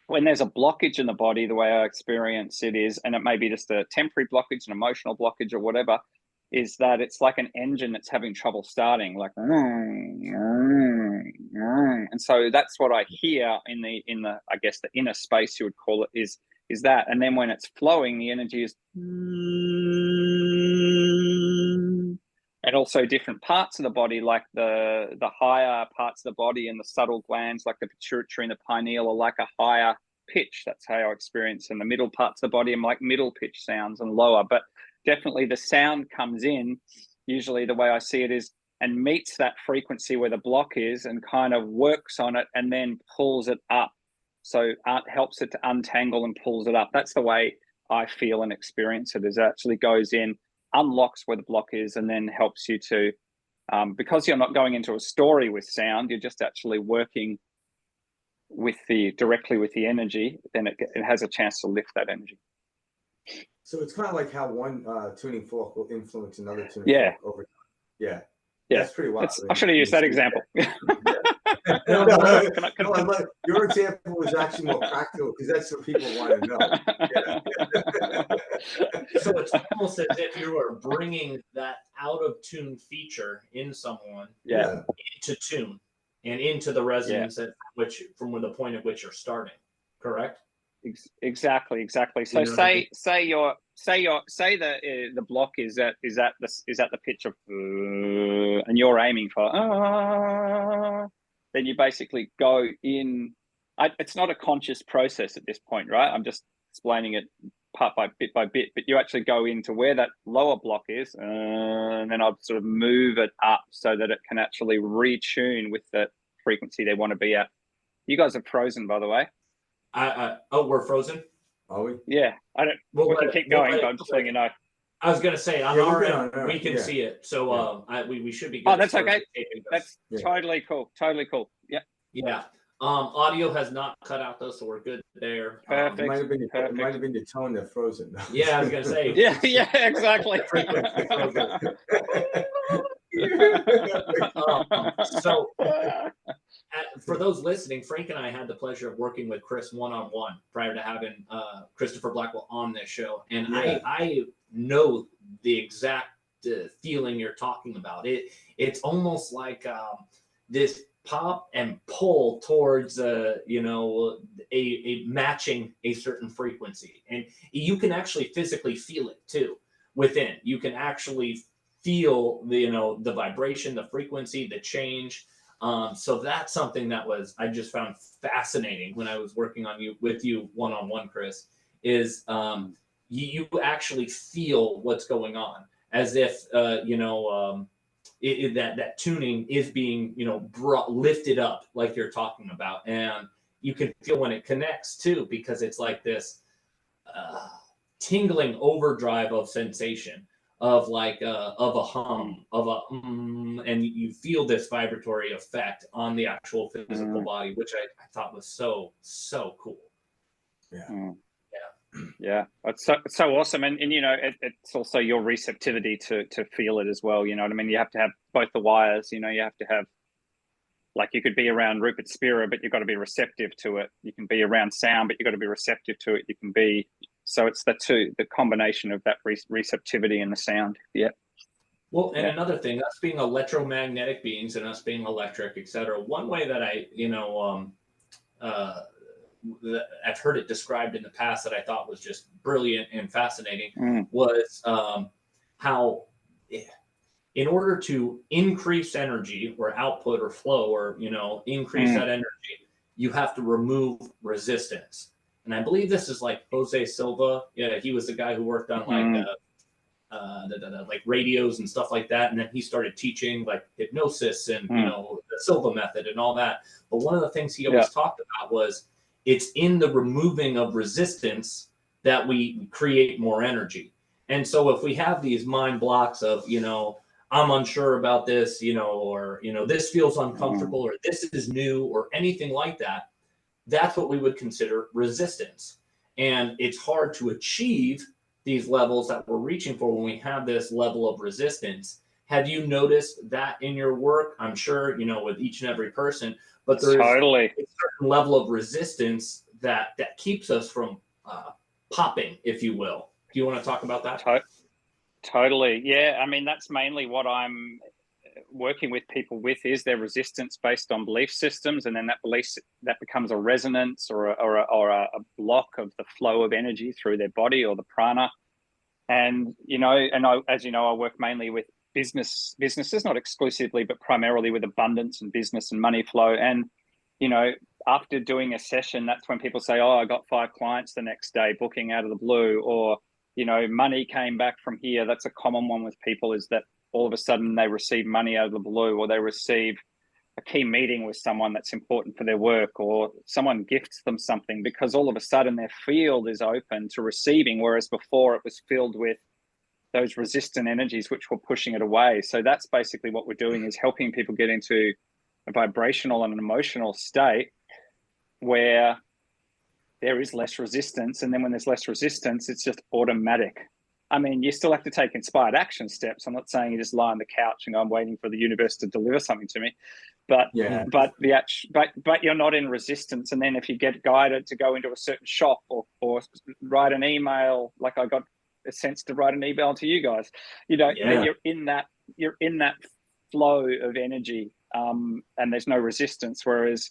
Speaker 3: When there's a blockage in the body, the way I experience it is, and it may be just a temporary blockage, an emotional blockage, or whatever, is that it's like an engine that's having trouble starting, like, and so that's what I hear in the I guess the inner space, you would call it, is that. And then when it's flowing, the energy is, And also different parts of the body, like the higher parts of the body and the subtle glands, like the pituitary and the pineal, are like a higher pitch. That's how I experience. And the middle parts of the body are like middle pitch sounds and lower. But definitely the sound comes in, usually the way I see it is, and meets that frequency where the block is and kind of works on it and then pulls it up. So helps it to untangle and pulls it up. That's the way I feel and experience it, is it actually goes in, unlocks where the block is, and then helps you to, because you're not going into a story with sound, you're just actually working with directly with the energy, then it has a chance to lift that energy.
Speaker 1: So it's kind of like how one tuning fork will influence another tuning fork over time. Yeah. That's pretty wild.
Speaker 3: I should have used that example.
Speaker 1: No, your example was actually more practical because that's what people want to know.
Speaker 2: So it's almost as if you are bringing that out of tune feature in someone into tune and into the resonance at which, from the point at which you're starting. Correct?
Speaker 3: Exactly. So say the block is at the pitch of and you're aiming for then you basically go in. It's not a conscious process at this point, right? I'm just explaining it bit by bit, but you actually go into where that lower block is, and then I'll sort of move it up so that it can actually retune with the frequency they want to be at. You guys are frozen, by the way.
Speaker 2: We're frozen.
Speaker 1: Are we?
Speaker 3: Yeah, I don't. We can keep going, but I'm just letting you know.
Speaker 2: I was going to say on our end, we can see it, so we should be good.
Speaker 3: Oh, that's okay. That's totally cool. Totally cool. Yeah.
Speaker 2: Yeah. Audio has not cut out though, so we're good there.
Speaker 3: Perfect.
Speaker 1: It might have been the tone that froze it.
Speaker 2: Yeah, I was going to say.
Speaker 3: yeah, exactly.
Speaker 2: So, for those listening, Frank and I had the pleasure of working with Chris one-on-one prior to having Christopher Blackwell on this show, and I know the exact feeling you're talking about. It's almost like this pop and pull towards a matching a certain frequency, and you can actually physically feel it too within. You can actually feel the vibration, the frequency, the change. So that's something that I just found fascinating when I was working with you one-on-one, Chris, is you actually feel what's going on, as if that tuning is being lifted up like you're talking about, and you can feel when it connects too, because it's like this tingling overdrive of sensation of a hum, of a and you feel this vibratory effect on the actual physical body, which I thought was so cool.
Speaker 3: Yeah, it's so awesome, and it's also your receptivity to feel it as well. You know what I mean? You have to have both the wires. You have to have, like, you could be around Rupert Spira, but you've got to be receptive to it. You can be around sound, but you've got to be receptive to it. You can be, so it's the combination of that receptivity and the sound. Yeah.
Speaker 2: Well, and another thing, us being electromagnetic beings and us being electric, etc. One way that I've heard it described in the past that I thought was just brilliant and fascinating was how, in order to increase energy or output or flow or increase that energy, you have to remove resistance. And I believe this is like Jose Silva. Yeah, he was the guy who worked on like radios and stuff like that, and then he started teaching like hypnosis and the Silva method and all that. But one of the things he always talked about was, it's in the removing of resistance that we create more energy. And so if we have these mind blocks of, I'm unsure about this, or, this feels uncomfortable, or this is new, or anything like that, that's what we would consider resistance. And it's hard to achieve these levels that we're reaching for when we have this level of resistance. Have you noticed that in your work? I'm sure, with each and every person, but there's a certain level of resistance that keeps us from popping, if you will. Do you want to talk about that?
Speaker 3: Totally. Yeah. I mean, that's mainly what I'm working with people with, is their resistance based on belief systems. And then that becomes a resonance or a block of the flow of energy through their body or the prana. And, as you know, I work mainly with businesses, not exclusively, but primarily with abundance and business and money flow. And, you know, after doing a session, that's when people say, oh, I got 5 clients the next day, booking out of the blue, or, you know, money came back from here. That's a common one with people, is that all of a sudden they receive money out of the blue, or they receive a key meeting with someone that's important for their work, or someone gifts them something, because all of a sudden their field is open to receiving, whereas before it was filled with those resistant energies which were pushing it away. So that's basically what we're doing, is helping people get into a vibrational and an emotional state where there is less resistance. And then when there's less resistance, it's just automatic. I mean, you still have to take inspired action steps. I'm not saying you just lie on the couch and go, I'm waiting for the universe to deliver something to me. But but you're not in resistance. And then if you get guided to go into a certain shop or write an email, like I got a sense to write an email to you guys, you know, you're in that flow of energy, and there's no resistance. Whereas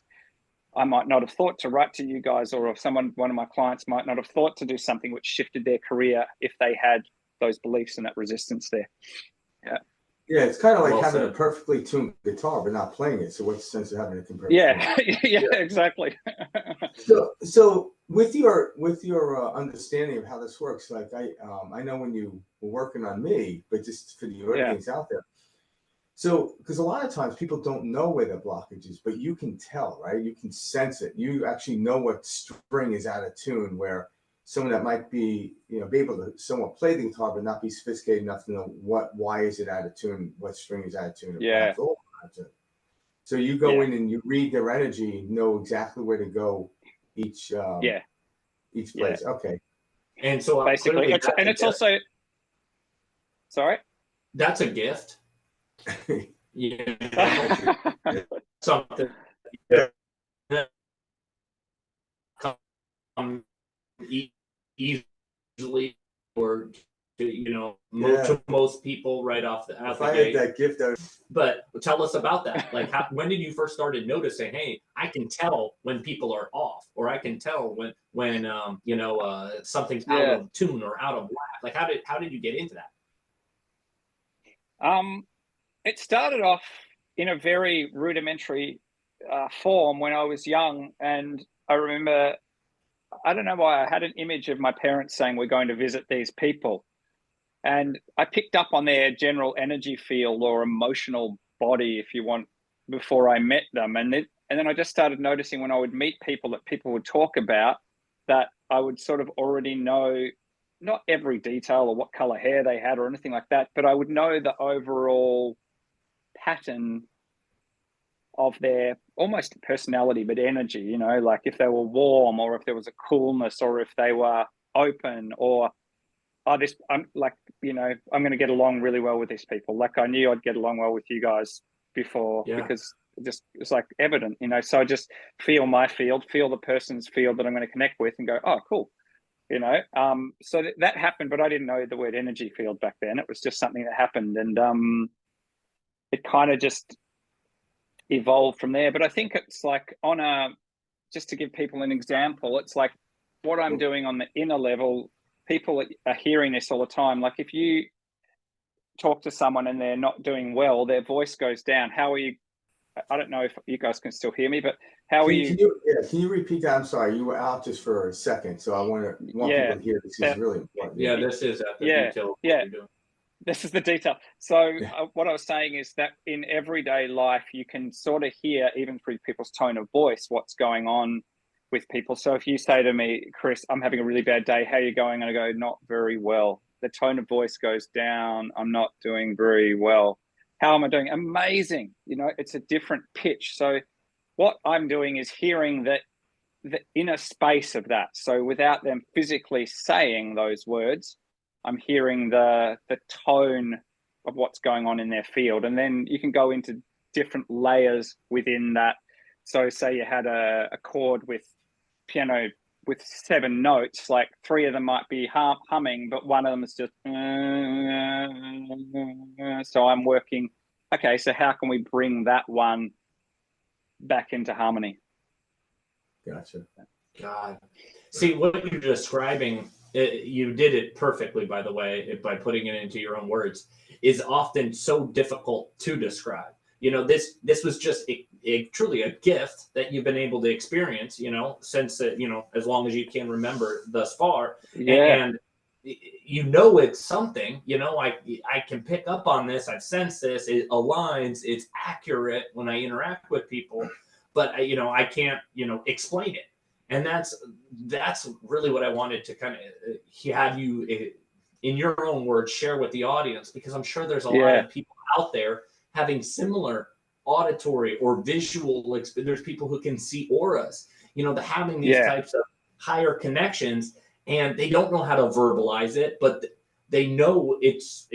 Speaker 3: I might not have thought to write to you guys, or if one of my clients might not have thought to do something which shifted their career if they had those beliefs and that resistance there.
Speaker 1: Yeah, it's kind of like having a perfectly tuned guitar but not playing it. So what's the sense of having it perfectly?
Speaker 3: Yeah, exactly.
Speaker 1: So with your understanding of how this works, like I know when you were working on me, but just for the audience out there. So because a lot of times people don't know where the blockage is, but you can tell, right? You can sense it. You actually know what string is out of tune, where someone that might be, you know, be able to somewhat play the guitar but not be sophisticated enough to know why is it out of tune, what string is out of tune, so you go in and you read their energy, know exactly where to go each place. Okay.
Speaker 2: And so
Speaker 3: basically it's also
Speaker 2: that's a gift. Something easily, or to most people right off the
Speaker 1: if I had that gift,
Speaker 2: but tell us about that. Like, when did you first started noticing, hey, I can tell when people are off, or I can tell when something's out of tune or out of whack? Like, how did you get into that?
Speaker 3: It started off in a very rudimentary form when I was young, and I remember, I don't know why, I had an image of my parents saying, we're going to visit these people. And I picked up on their general energy field or emotional body, if you want, before I met them. And then I just started noticing when I would meet people that people would talk about, that I would sort of already know, not every detail or what color hair they had or anything like that, but I would know the overall pattern of their almost personality, but energy, you know, like if they were warm, or if there was a coolness, or if they were open, or I'm going to get along really well with these people. Like I knew I'd get along well with you guys before, because it's like evident, you know. So I just feel my field, feel the person's field that I'm going to connect with, and go, oh, cool, you know. So that happened, but I didn't know the word energy field back then. It was just something that happened, and it kind of just evolved from there. But I think it's like just to give people an example, it's like what I'm doing on the inner level. People are hearing this all the time. Like if you talk to someone and they're not doing well, their voice goes down. How are you? I don't know if you guys can still hear me, but how are you?
Speaker 1: Can you repeat that? I'm sorry, you were out just for a second, so I want people to hear. This is really important.
Speaker 2: Yeah, this is at the detail. You're doing.
Speaker 3: This is the detail. So what I was saying is that in everyday life, you can sort of hear, even through people's tone of voice, what's going on with people. So if you say to me, Chris, I'm having a really bad day, how are you going? And I go, not very well. The tone of voice goes down. I'm not doing very well. How am I doing? Amazing. You know, it's a different pitch. So what I'm doing is hearing the inner space of that. So without them physically saying those words, I'm hearing the tone of what's going on in their field. And then you can go into different layers within that. So say you had a chord with piano with 7 notes, like 3 of them might be humming, but one of them is just, so I'm working, okay, so how can we bring that one back into harmony?
Speaker 1: Gotcha.
Speaker 2: God. See, what you're describing, you did it perfectly, by the way, by putting it into your own words. is often so difficult to describe. You know, this was just truly a gift that you've been able to experience, you know, since, you know, as long as you can remember thus far. And you know, it's something, you know, I can pick up on this. I've sensed this. It aligns. It's accurate when I interact with people, but you know, I can't, you know, explain it. And that's really what I wanted to kind of have you, in your own words, share with the audience, because I'm sure there's a lot of people out there having similar auditory or visual. There's people who can see auras, you know, having these types of higher connections, and they don't know how to verbalize it, but they know it's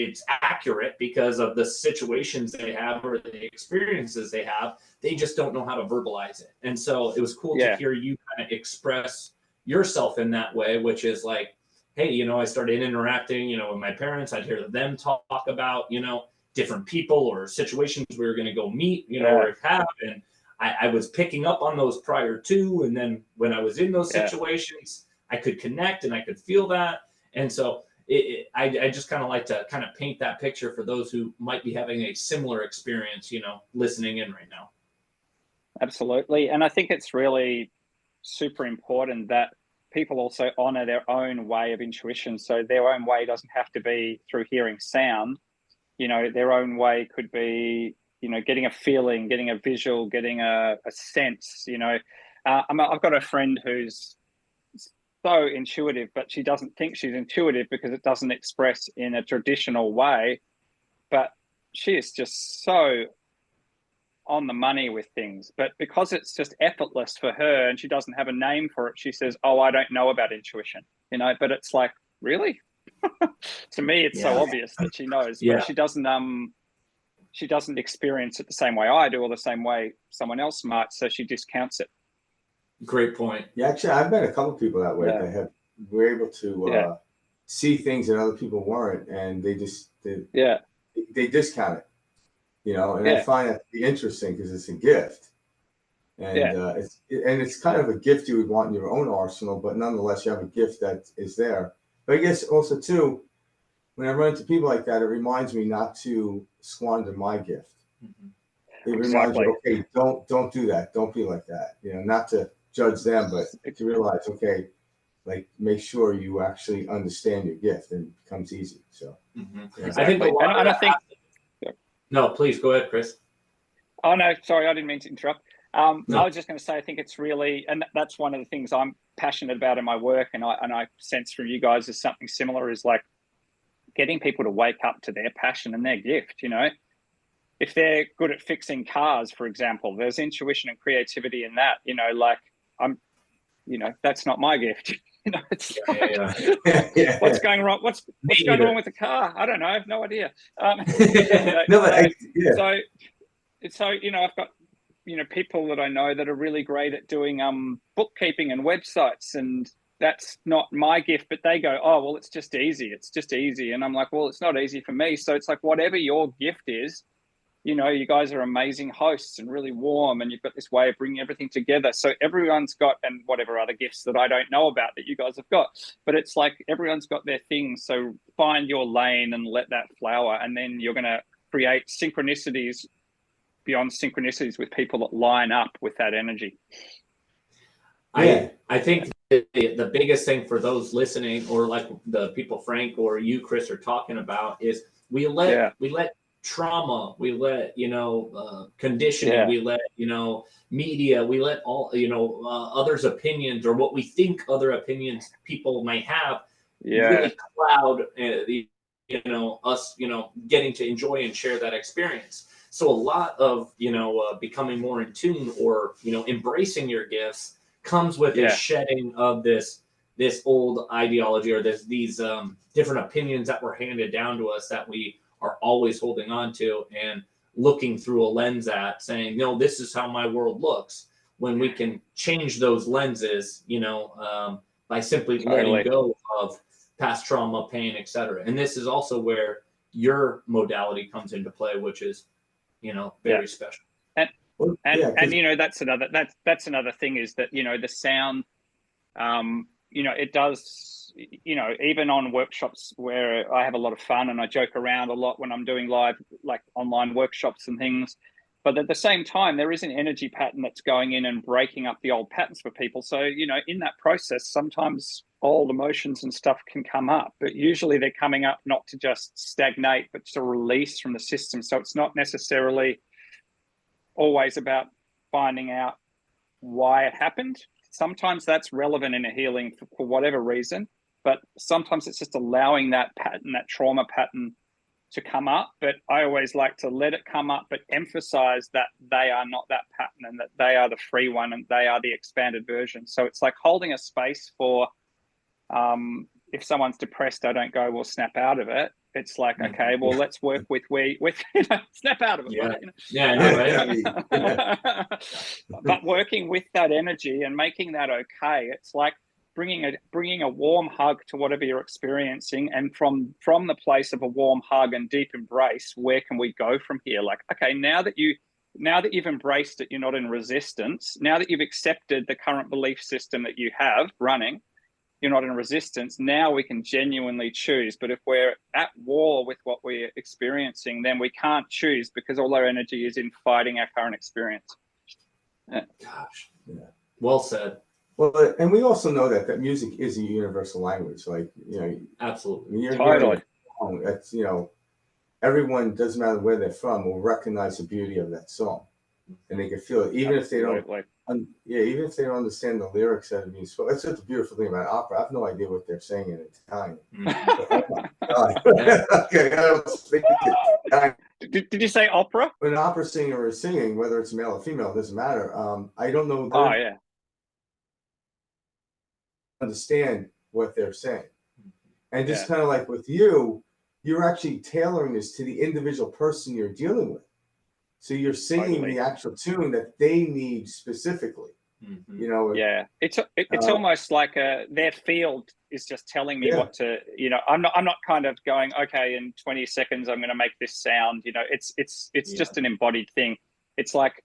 Speaker 2: accurate because of the situations they have or the experiences they have. They just don't know how to verbalize it. And so it was cool to hear you kind of express yourself in that way, which is like, hey, you know, I started interacting, you know, with my parents. I'd hear them talk about, you know, different people or situations we were going to go meet, you know, or have. And I was picking up on those prior to. And then when I was in those situations, I could connect and I could feel that. And so I just kind of like to kind of paint that picture for those who might be having a similar experience, you know, listening in right now.
Speaker 3: Absolutely. And I think it's really super important that people also honor their own way of intuition. So their own way doesn't have to be through hearing sound. You know, their own way could be, you know, getting a feeling, getting a visual, getting a sense, you know. I've got a friend who's so intuitive, but she doesn't think she's intuitive because it doesn't express in a traditional way. But she is just so on the money with things. But because it's just effortless for her and she doesn't have a name for it, she says, oh, I don't know about intuition, you know. But it's like, really? To me, it's so obvious that she knows, but she doesn't experience it the same way I do or the same way someone else might, so she discounts it.
Speaker 2: Great point.
Speaker 1: Yeah, actually, I've met a couple of people that way. That were able to see things that other people weren't, and they discount it, you know. And I find that to be interesting because it's a gift, and it's kind of a gift you would want in your own arsenal, but nonetheless, you have a gift that is there. But I guess also too, when I run into people like that, it reminds me not to squander my gift. It reminds you, okay, don't do that. Don't be like that. You know, not to judge them, but to realize, okay, like make sure you actually understand your gift, and it becomes easy. So
Speaker 2: I think a lot of that. No, please go ahead, Chris.
Speaker 3: Oh no, sorry, I didn't mean to interrupt. I was just going to say, I think it's really, and that's one of the things I'm passionate about in my work, and I sense from you guys is something similar, is like getting people to wake up to their passion and their gift. You know, if they're good at fixing cars, for example, there's intuition and creativity in that. You know, like you know, that's not my gift. You know, it's what's going wrong? What's going wrong with the car? I don't know. I have no idea. So you know, I've got, you know, people that I know that are really great at doing bookkeeping and websites, and that's not my gift, but they go, oh, well, it's just easy. It's just easy. And I'm like, well, it's not easy for me. So it's like, whatever your gift is, you know, you guys are amazing hosts and really warm, and you've got this way of bringing everything together. So everyone's got, and whatever other gifts that I don't know about that you guys have got, but it's like everyone's got their things. So find your lane and let that flower. And then you're going to create synchronicities beyond synchronicities with people that line up with that energy.
Speaker 2: I think the biggest thing for those listening, or like the people Frank or you, Chris, are talking about, is we let trauma, we let, you know, conditioning, we let, you know, media, we let all, you know, others' opinions, or what we think other opinions people might have, really cloud, you know, us, you know, getting to enjoy and share that experience. So a lot of, you know, becoming more in tune, or, you know, embracing your gifts comes with a shedding of this old ideology, or these different opinions that were handed down to us that we are always holding on to and looking through a lens at, saying, no, this is how my world looks, when we can change those lenses, you know, by simply letting go of past trauma, pain, etc. And this is also where your modality comes into play, which is, you know, very special.
Speaker 3: And you know, that's another thing, is that, you know, the sound, it does, even on workshops where I have a lot of fun and I joke around a lot when I'm doing live, like online workshops and things. But at the same time, there is an energy pattern that's going in and breaking up the old patterns for people. So, in that process, sometimes old emotions and stuff can come up, but usually they're coming up not to just stagnate, but to release from the system. So it's not necessarily always about finding out why it happened. Sometimes that's relevant in a healing for whatever reason, but sometimes it's just allowing that pattern, that trauma pattern, to come up. But I always like to let it come up, but emphasize that they are not that pattern and that they are the free one and they are the expanded version. So it's like holding a space for, if someone's depressed, I don't go, well, snap out of it. It's like, okay, well, let's work with snap out of it. Right? But working with that energy and making that okay. It's like bringing a warm hug to whatever you're experiencing, and from the place of a warm hug and deep embrace, where can we go from here? Like, okay, now that you've embraced it, you're not in resistance. Now that you've accepted the current belief system that you have running, you're not in resistance. Now we can genuinely choose. But if we're at war with what we're experiencing, then we can't choose, because all our energy is in fighting our current experience.
Speaker 1: Gosh, yeah.
Speaker 2: Well said.
Speaker 1: Well, and we also know that music is a universal language. Like,
Speaker 2: absolutely,
Speaker 1: totally. That's, everyone, doesn't matter where they're from, will recognize the beauty of that song, and they can feel it, even if they don't. Even if they don't understand the lyrics that are being spoken. That's just a beautiful thing about opera. I have no idea what they're saying in Italian. Okay, I don't speak Italian.
Speaker 3: Did you say opera?
Speaker 1: When an opera singer is singing, whether it's male or female, it doesn't matter. I don't know. Understand what they're saying, and just kind of like with you, you're actually tailoring this to the individual person you're dealing with. So you're singing the actual tune that they need specifically.
Speaker 3: It's almost like their field is just telling me what to. I'm not kind of going, okay, in 20 seconds I'm going to make this sound. It's just an embodied thing. It's like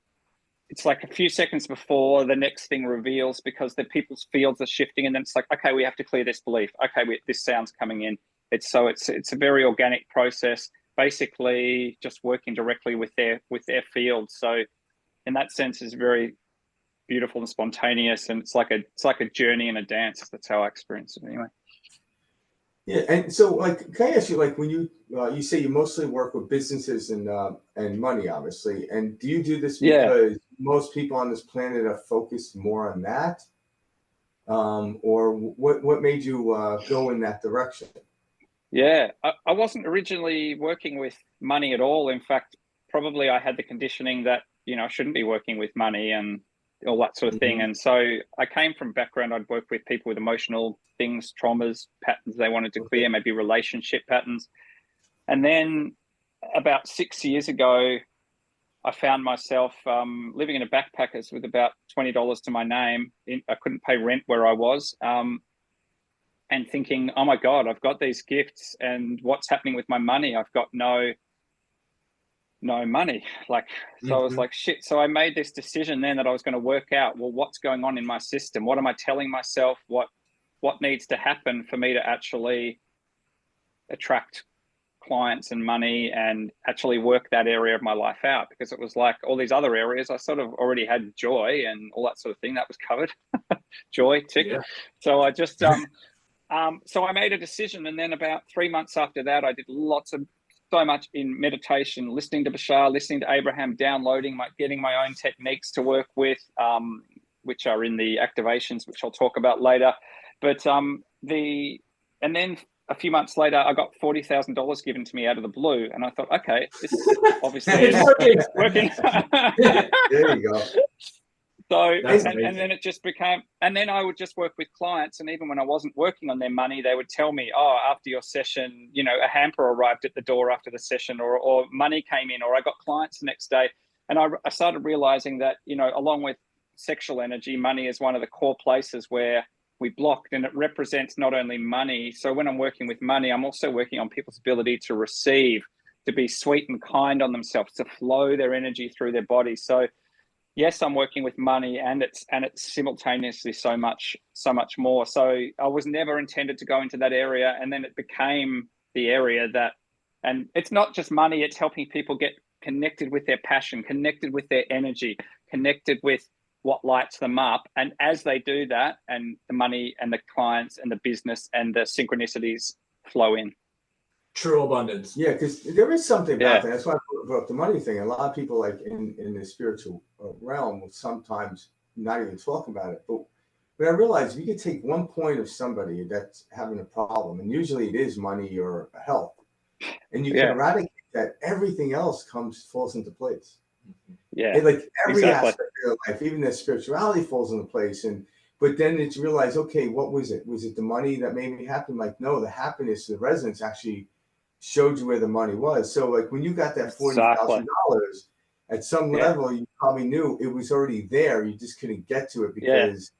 Speaker 3: a few seconds before the next thing reveals, because the people's fields are shifting, and then it's like, okay, we have to clear this belief. Okay, this sound's coming in. It's a very organic process. Basically just working directly with their field. So in that sense, is very beautiful and spontaneous, and it's like a journey and a dance. That's how I experience it anyway.
Speaker 1: Yeah, and so can I ask you, when you say you mostly work with businesses and money, obviously, and do you do this because most people on this planet are focused more on that, or what made you go in that direction?
Speaker 3: Yeah, I wasn't originally working with money at all. In fact, probably I had the conditioning that, I shouldn't be working with money and all that sort of thing. And so I came from background, I'd work with people with emotional things, traumas, patterns they wanted to clear, maybe relationship patterns. And then about 6 years ago, I found myself living in a backpackers with about $20 to my name. I couldn't pay rent where I was. And thinking, oh my God, I've got these gifts, and what's happening with my money? I've got no money. So I was like, shit. So I made this decision then that I was going to work out, well, what's going on in my system? What am I telling myself? What needs to happen for me to actually attract clients and money and actually work that area of my life out? Because it was like all these other areas, I sort of already had joy and all that sort of thing that was covered. Joy, tick. Yeah. So I just, so I made a decision, and then about 3 months after that, I did so much in meditation, listening to Bashar, listening to Abraham, downloading, getting my own techniques to work with, which are in the activations, which I'll talk about later. But and then a few months later, I got $40,000 given to me out of the blue, and I thought, okay, this obviously is working.
Speaker 1: There you go.
Speaker 3: So, and then it just became, and then I would just work with clients. And even when I wasn't working on their money, they would tell me, oh, after your session, a hamper arrived at the door after the session, or money came in, or I got clients the next day. And I started realizing that, along with sexual energy, money is one of the core places where we blocked, and it represents not only money. So when I'm working with money, I'm also working on people's ability to receive, to be sweet and kind on themselves, to flow their energy through their body. So yes, I'm working with money, and it's simultaneously so much more. So I was never intended to go into that area, and then it became the area that, and it's not just money, it's helping people get connected with their passion, connected with their energy, connected with what lights them up. And as they do that, and the money and the clients and the business and the synchronicities flow in.
Speaker 2: True abundance.
Speaker 1: Yeah, because there is something about that. That's why I brought up the money thing. A lot of people, like in the spiritual realm, will sometimes not even talk about it. But I realized you could take one point of somebody that's having a problem, and usually it is money or health, and you can eradicate that. Everything else falls into place.
Speaker 3: Yeah,
Speaker 1: and like every aspect of your life, even their spirituality falls into place. But then it's realized, okay, what was it? Was it the money that made me happy? Like, no, the happiness, the resonance actually showed you where the money was. So like when you got that $40,000 at some level, you probably knew it was already there. You just couldn't get to it because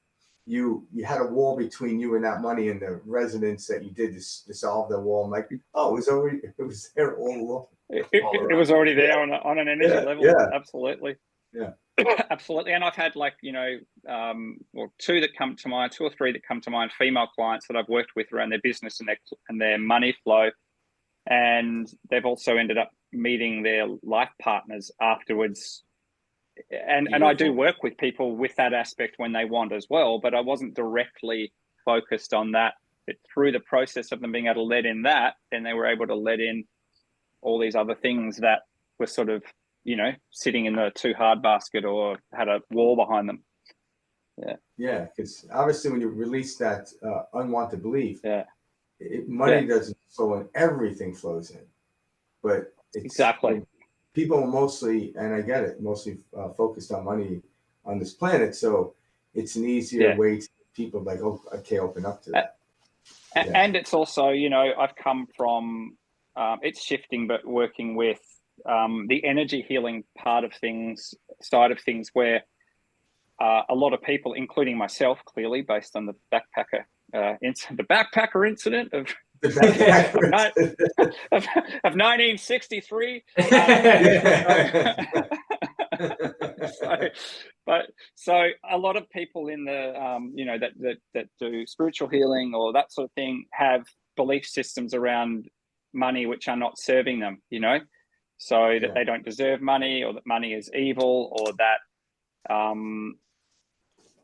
Speaker 1: you had a wall between you and that money, and the resonance that you did to dissolve the wall. I'm like, oh, it was there all along.
Speaker 3: It was already there on an energy level.
Speaker 1: Yeah.
Speaker 3: Absolutely.
Speaker 1: Yeah.
Speaker 3: Absolutely. And I've had, like, or two or three that come to mind, female clients that I've worked with around their business and their money flow. And they've also ended up meeting their life partners afterwards. And I do work with people with that aspect when they want as well, but I wasn't directly focused on that. But through the process of them being able to let in that, then they were able to let in all these other things that were sort of, sitting in the too hard basket or had a wall behind them.
Speaker 1: Yeah, because obviously when you release that unwanted belief, money doesn't flow in, everything flows in. But it's people are mostly, and I get it, mostly focused on money on this planet. So it's an easier way to people like, oh, okay, open up to that.
Speaker 3: And it's also, I've come from, it's shifting, but working with the energy healing side of things, where a lot of people, including myself, clearly based on the backpacker incident of 1963. So a lot of people in the that do spiritual healing or that sort of thing have belief systems around money which are not serving them, so that they don't deserve money, or that money is evil, or that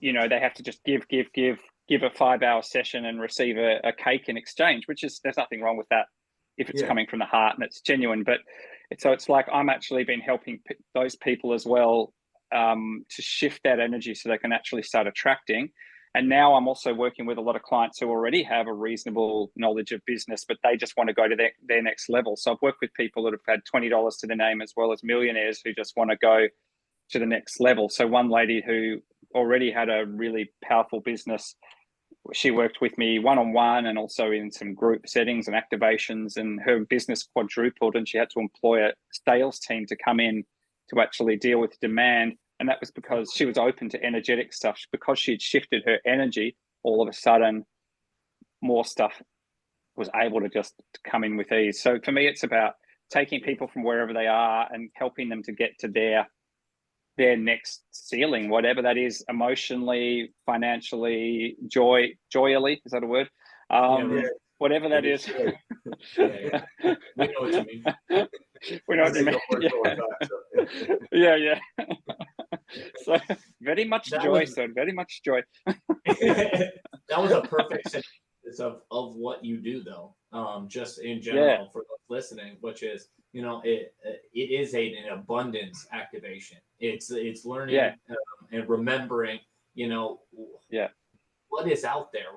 Speaker 3: they have to just give a 5-hour session and receive a cake in exchange, there's nothing wrong with that if it's coming from the heart and it's genuine. But it's like I'm actually been helping those people as well to shift that energy so they can actually start attracting. And now I'm also working with a lot of clients who already have a reasonable knowledge of business, but they just want to go to their next level. So I've worked with people that have had $20 to their name, as well as millionaires who just want to go to the next level. So one lady who already had a really powerful business, she worked with me one-on-one and also in some group settings and activations, and her business quadrupled, and she had to employ a sales team to come in to actually deal with demand. And that was because she was open to energetic stuff. Because she'd shifted her energy, all of a sudden more stuff was able to just come in with ease. So for me, it's about taking people from wherever they are and helping them to get to their next ceiling, whatever that is, emotionally, financially, joyally, is that a word? Whatever that is.
Speaker 2: We know what you mean.
Speaker 3: We know what you mean. Yeah. So very much joy, very much joy.
Speaker 2: That was a perfect synthesis of what you do, though. Just in general, for those listening, which is, it is an abundance activation. It's learning and remembering, what is out there.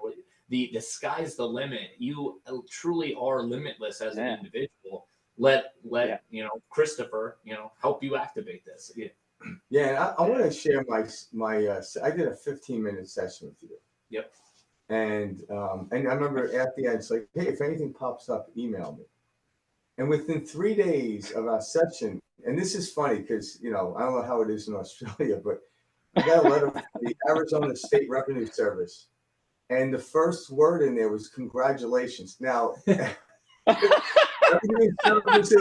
Speaker 2: The sky's the limit. You truly are limitless as an individual. Let Christopher, help you activate this.
Speaker 1: Yeah, and I want to share my I did a 15-minute session with you.
Speaker 2: Yep.
Speaker 1: And I remember at the end, it's like, hey, if anything pops up, email me. And within 3 days of our session, and this is funny because, I don't know how it is in Australia, but I got a letter from the Arizona State Revenue Service. And the first word in there was congratulations. Now, revenue services,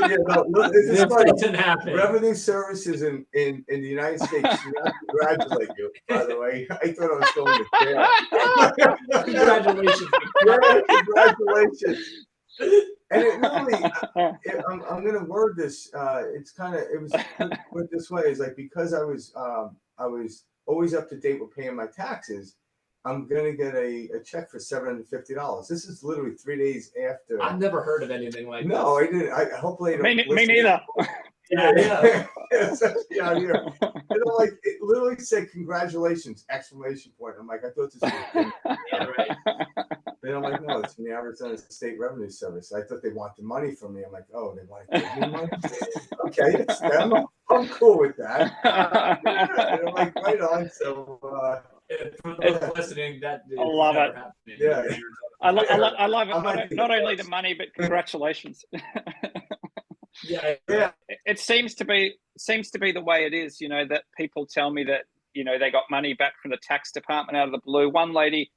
Speaker 2: this doesn't happen.
Speaker 1: Revenue services in the United States do not congratulate you, by the way. I thought I was going to jail.
Speaker 2: Congratulations.
Speaker 1: Congratulations. And it literally, I'm going to word this. It was put this way. It's like, because I was always up to date with paying my taxes, I'm going to get a check for $750. This is literally 3 days after.
Speaker 2: I've never heard of anything like
Speaker 1: No, I didn't. I hopefully
Speaker 3: me neither.
Speaker 2: Yeah.
Speaker 1: Especially out here. Like, it literally said congratulations, exclamation point. I'm like, I thought this was
Speaker 2: right.
Speaker 1: Then I'm like, no, it's from the Arizona State Revenue Service. I thought they wanted money from me. I'm like, oh, they want to give me money? Okay, it's them. I'm cool with that. And I'm like, right on. So,
Speaker 2: for those listening, that
Speaker 3: I love it.
Speaker 1: Yeah.
Speaker 3: I love it. Not only the money, but congratulations.
Speaker 2: Yeah.
Speaker 3: It seems to be the way it is, that people tell me that, they got money back from the tax department out of the blue. One lady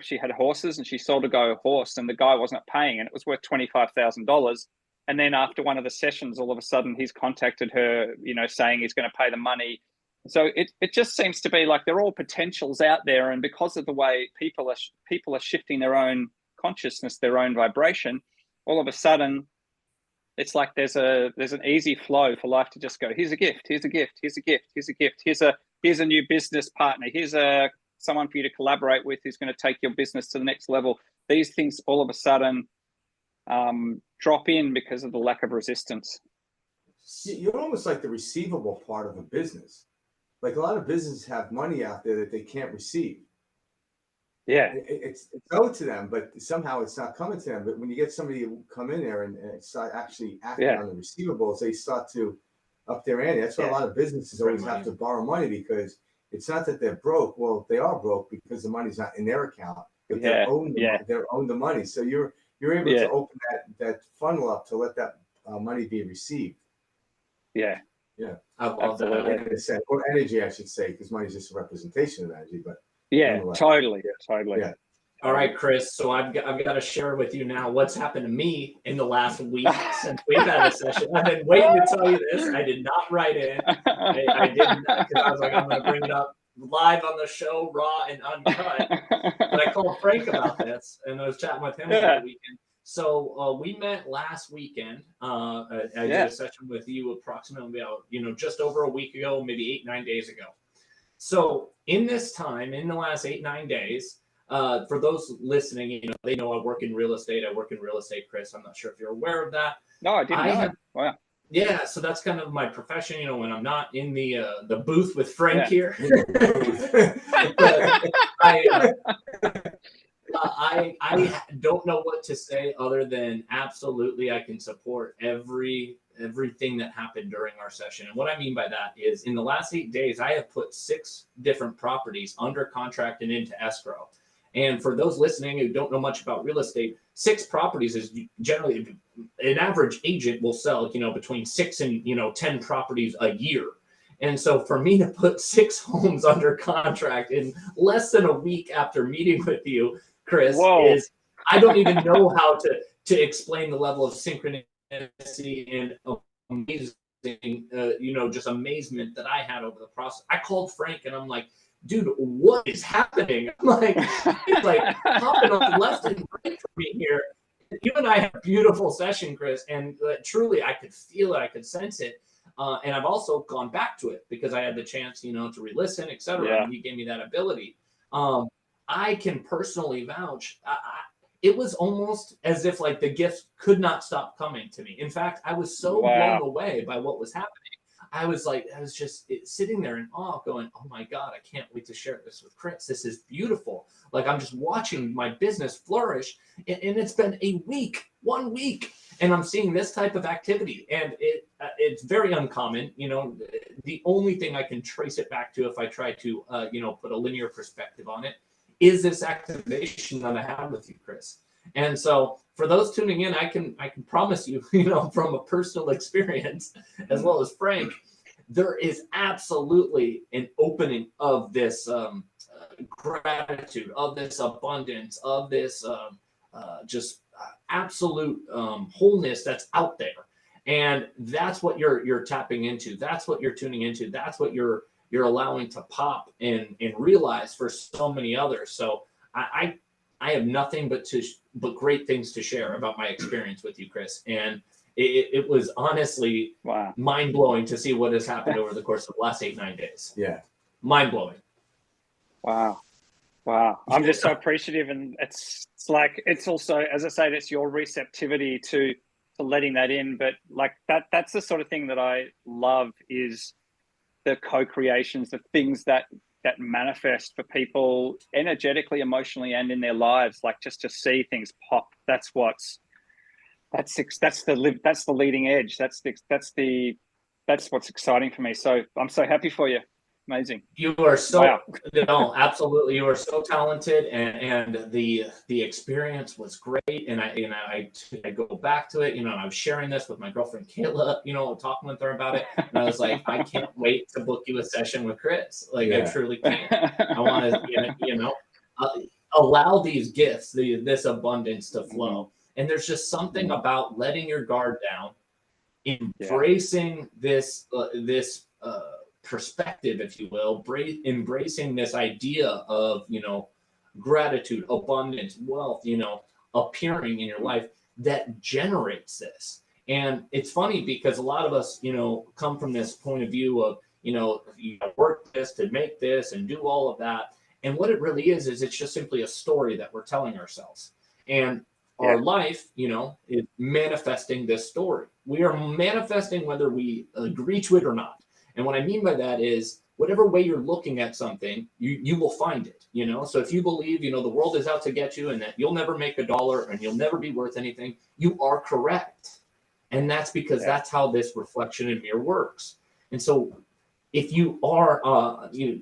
Speaker 3: she had horses, and she sold a guy a horse, and the guy wasn't paying, and it was worth $25,000. And then after one of the sessions, all of a sudden he's contacted her, saying he's going to pay the money. So it just seems to be like they're all potentials out there, and because of the way people are shifting their own consciousness, their own vibration, all of a sudden it's like there's an easy flow for life to just go, here's a gift, here's a gift, here's a gift, here's a gift, here's a new business partner, here's someone for you to collaborate with who's going to take your business to the next level. These things all of a sudden drop in because of the lack of resistance.
Speaker 1: You're almost like the receivable part of a business. Like, a lot of businesses have money out there that they can't receive.
Speaker 3: Yeah,
Speaker 1: it's owed to them, but somehow it's not coming to them. But when you get somebody who come in there and start actually acting on the receivables, they start to up their ante. That's why a lot of businesses always have to borrow money, because it's not that they're broke. Well, they are broke because the money's not in their account, but they're owned the money. So you're able to open that funnel up to let that money be received.
Speaker 3: Yeah.
Speaker 2: I love that.
Speaker 1: Or energy, I should say, because money's just a representation of energy. But
Speaker 3: totally.
Speaker 1: Yeah.
Speaker 2: All right, Chris. So I've got to share with you now what's happened to me in the last week since we've had a session. I've been waiting to tell you this. I did not write in. I didn't, because I was like, I'm going to bring it up live on the show, raw and uncut. But I called Frank about this, and I was chatting with him over the weekend. So we met last weekend. I did a session with you approximately about, just over a week ago, maybe 8-9 days ago. So in this time, in the last 8-9 days, for those listening, they know I work in real estate. I work in real estate, Chris. I'm not sure if you're aware of that.
Speaker 3: No, I didn't know. Wow.
Speaker 2: Yeah, so that's kind of my profession, when I'm not in the booth with Frank here. But I don't know what to say other than absolutely I can support everything that happened during our session. And what I mean by that is, in the last 8 days, I have put 6 different properties under contract and into escrow. And for those listening who don't know much about real estate, 6 properties is generally, an average agent will sell, between 6 and 10 properties a year. And so for me to put 6 homes under contract in less than a week after meeting with you, Chris, is, I don't even know how to explain the level of synchronicity and amazing, just amazement that I had over the process. I called Frank and I'm like, dude, what is happening? I'm like, it's like hopping up left and right for me here. You and I had a beautiful session, Chris, and truly I could feel it, I could sense it. And I've also gone back to it because I had the chance, to re-listen, etc.
Speaker 3: Yeah.
Speaker 2: And he gave me that ability. I can personally vouch. It was almost as if like the gifts could not stop coming to me. In fact, I was so blown away by what was happening. I was just sitting there in awe going, oh my God, I can't wait to share this with Chris. This is beautiful. Like, I'm just watching my business flourish. And it's been 1 week, and I'm seeing this type of activity. And it's very uncommon. The only thing I can trace it back to, if I try to, put a linear perspective on it, is this activation that I have with you, Chris. And so for those tuning in, I can promise you, from a personal experience, as well as Frank, there is absolutely an opening of this gratitude, of this abundance, of this just absolute wholeness that's out there. And that's what you're tapping into. That's what you're tuning into. That's what you're allowing to pop and realize for so many others. So I have nothing but great things to share about my experience with you, Chris. And it was honestly mind-blowing to see what has happened over the course of the last 8-9 days.
Speaker 1: Yeah.
Speaker 2: Mind-blowing.
Speaker 3: Wow. I'm just so appreciative. And it's like, it's also, as I say, that's your receptivity to letting that in. But like that's the sort of thing that I love, is the co-creations, the things that manifest for people energetically, emotionally, and in their lives. Like just to see things pop. That's the leading edge. That's what's exciting for me. So I'm so happy for you. Amazing.
Speaker 2: You are so no, absolutely. You are so talented, and the experience was great. And I go back to it. I was sharing this with my girlfriend Kayla. Talking with her about it, and I was like, I can't wait to book you a session with Chris. Like I truly can't. I want to, allow these gifts, this abundance to flow. And there's just something about letting your guard down, embracing this perspective, if you will, embracing this idea of, gratitude, abundance, wealth, appearing in your life that generates this. And it's funny because a lot of us, come from this point of view of, you work this to make this and do all of that. And what it really is it's just simply a story that we're telling ourselves. And our life, is manifesting this story. We are manifesting whether we agree to it or not. And what I mean by that is whatever way you're looking at something, you will find it, So if you believe, the world is out to get you and that you'll never make $1 and you'll never be worth anything, you are correct. And that's because that's how this reflection and mirror works. And so if you are,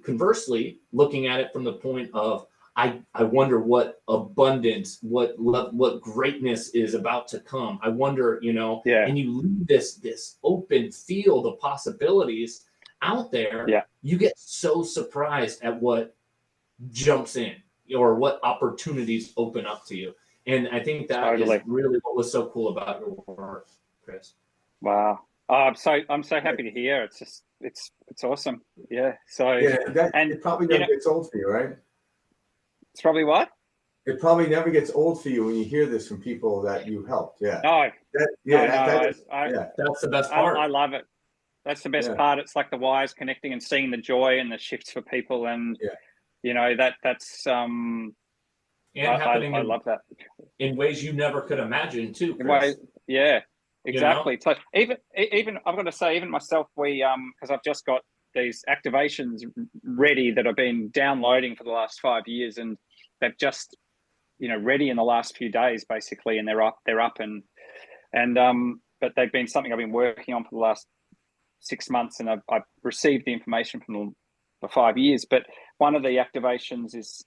Speaker 2: conversely looking at it from the point of, I wonder what abundance, what greatness is about to come. I wonder, and you leave this open field of possibilities out there. Yeah. You get so surprised at what jumps in or what opportunities open up to you. And I think that is really what was so cool about your work, Chris.
Speaker 3: Wow. Oh, I'm so happy to hear. It's just, it's awesome. Yeah. So,
Speaker 1: it probably never gets old for you, right?
Speaker 3: It's probably what?
Speaker 1: It probably never gets old for you when you hear this from people that you helped. Yeah.
Speaker 3: No.
Speaker 2: That's the best part.
Speaker 3: I love it. That's the best part. It's like the wires connecting and seeing the joy and the shifts for people. And, that's,
Speaker 2: and happening
Speaker 3: I love that.
Speaker 2: In ways you never could imagine too, Chris.
Speaker 3: Exactly. So even I've got to say, even myself, we, because I've just got these activations ready that I've been downloading for the last 5 years, and they've just, ready in the last few days, basically, and they're up and but they've been something I've been working on for the last 6 months, and I've received the information from them for 5 years. But one of the activations is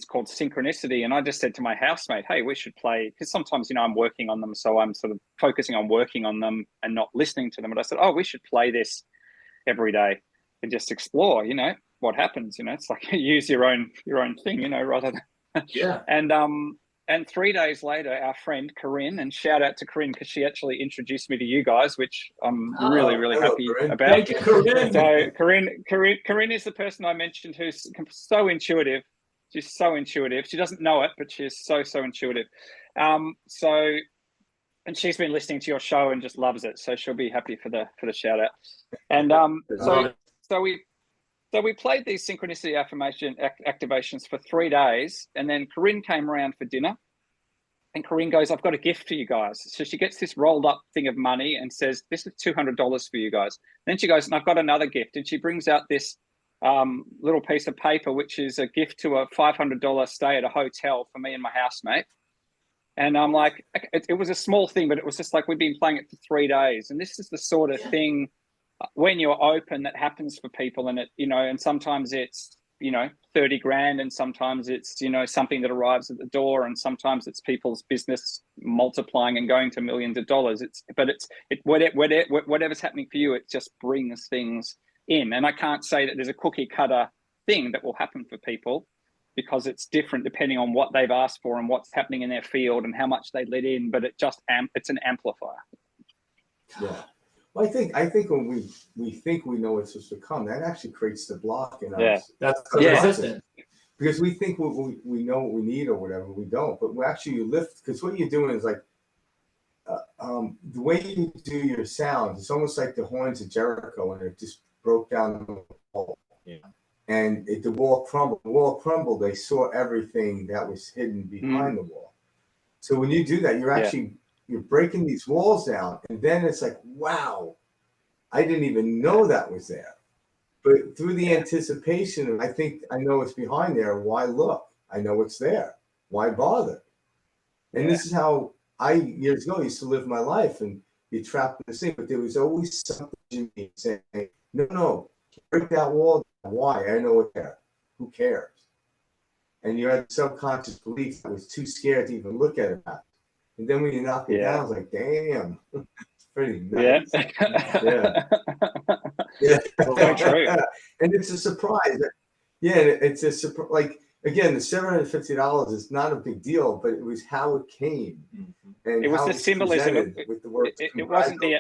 Speaker 3: called synchronicity, and I just said to my housemate, hey, we should play, because sometimes I'm working on them, so I'm sort of focusing on working on them and not listening to them. But I said, we should play this every day and just explore, what happens. It's like use your own thing, rather than and 3 days later, our friend Corinne, and shout out to Corinne because she actually introduced me to you guys, which I'm really happy about.
Speaker 2: Thank you, Corinne.
Speaker 3: So Corinne is the person I mentioned who's so intuitive. She's so intuitive. She doesn't know it, but she's so intuitive. And she's been listening to your show and just loves it. So she'll be happy for the shout out. And so we played these synchronicity affirmation activations for 3 days, and then Corinne came around for dinner, and Corinne goes, "I've got a gift for you guys." So she gets this rolled up thing of money and says, "This is $200 for you guys." Then she goes, "And I've got another gift," and she brings out this little piece of paper, which is a gift to a $500 stay at a hotel for me and my housemate. And I'm like, it was a small thing, but it was just like, we've been playing it for 3 days. And this is the sort of thing when you're open that happens for people. And it, and sometimes it's, 30 grand, and sometimes it's, something that arrives at the door, and sometimes it's people's business multiplying and going to millions of dollars. Whatever's happening for you, it just brings things in. And I can't say that there's a cookie cutter thing that will happen for people, because it's different depending on what they've asked for and what's happening in their field and how much they let in, but it's an amplifier.
Speaker 1: Yeah. Well, I think when we think we know what's supposed to come, that actually creates the block in us.
Speaker 2: That's resistance.
Speaker 1: Because we think we know what we need or whatever, we don't. But we actually lift, because what you're doing is like, the way you do your sounds, it's almost like the horns of Jericho, and it just broke down the wall.
Speaker 2: Yeah.
Speaker 1: And the wall crumbled. The wall crumbled. They saw everything that was hidden behind the wall. So when you do that, you're breaking these walls down, and then it's like, wow, I didn't even know that was there. But through the anticipation, I think I know what's behind there. Why look? I know it's there. Why bother? And this is how I, years ago, used to live my life and be trapped in this thing. But there was always something in me saying, no, break that wall down. Why? I know it's there. Who cares? And you had subconscious belief that was too scared to even look at it. And then when you knock it down, it's like, damn, it's pretty nice. Yeah.
Speaker 3: Very true.
Speaker 1: And it's a surprise. Yeah, it's a surprise. Like, again, the $750 is not a big deal, but it was how it came. And
Speaker 3: it was the symbolism
Speaker 1: with the words.
Speaker 3: It wasn't the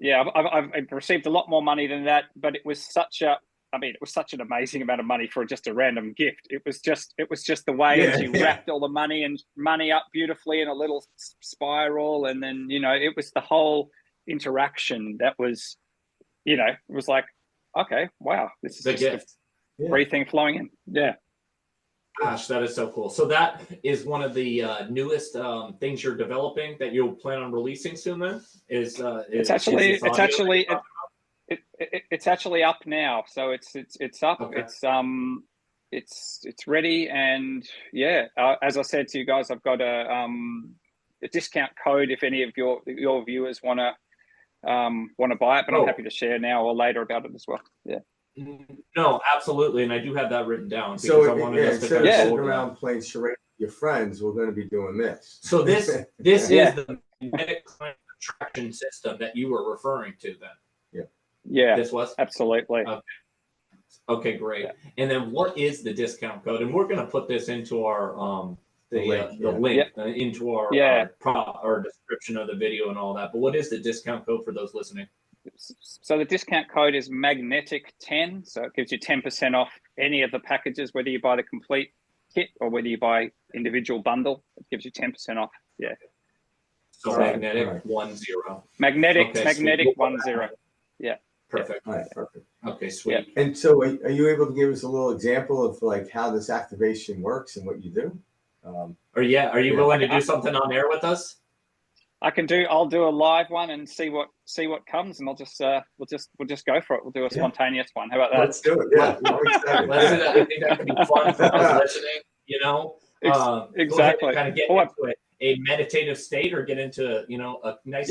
Speaker 3: I've received a lot more money than that, but it was such an amazing amount of money for just a random gift. It was just the way that you wrapped all the money up beautifully in a little spiral, and then it was the whole interaction that was, it was like, okay, wow, this is
Speaker 2: the gift.
Speaker 3: Free thing flowing in. Yeah.
Speaker 2: Gosh, that is so cool. So that is one of the newest things you're developing that you'll plan on releasing soon. Then it's actually up now. So it's up. Okay. It's ready, and as I said to you guys, I've got a discount code if any of your viewers want to buy it. But I'm happy to share now or later about it as well. Yeah. No, absolutely, and I do have that written down.
Speaker 1: So I wanted us to kind of sit around playing charades with your friends. We're going to be doing this.
Speaker 2: So this is the magnetic attraction system that you were referring to, then.
Speaker 3: Yeah.
Speaker 2: This was
Speaker 3: absolutely
Speaker 2: okay. Great. Yeah. And then what is the discount code? And we're going to put this into our link into our description of the video and all that. But what is the discount code for those listening?
Speaker 3: So the discount code is magnetic10. So it gives you 10% off any of the packages, whether you buy the complete kit or whether you buy individual bundle. It gives you 10% off. Yeah.
Speaker 2: So magnetic 10.
Speaker 3: Magnetic 10. Yeah.
Speaker 2: Perfect.
Speaker 1: All right. Perfect.
Speaker 2: Okay. Sweet.
Speaker 1: Yeah. And so, are you able to give us a little example of like how this activation works and what you do?
Speaker 2: Are you willing to do something on air with us?
Speaker 3: I'll do a live one and see what comes, and we'll just go for it. We'll do a spontaneous one. How about that?
Speaker 1: Let's do it. Yeah, I'm excited.
Speaker 2: Let's do that. I think that could be fun for those listening.
Speaker 3: Exactly.
Speaker 2: Kind of get into a meditative state, or get into a nice,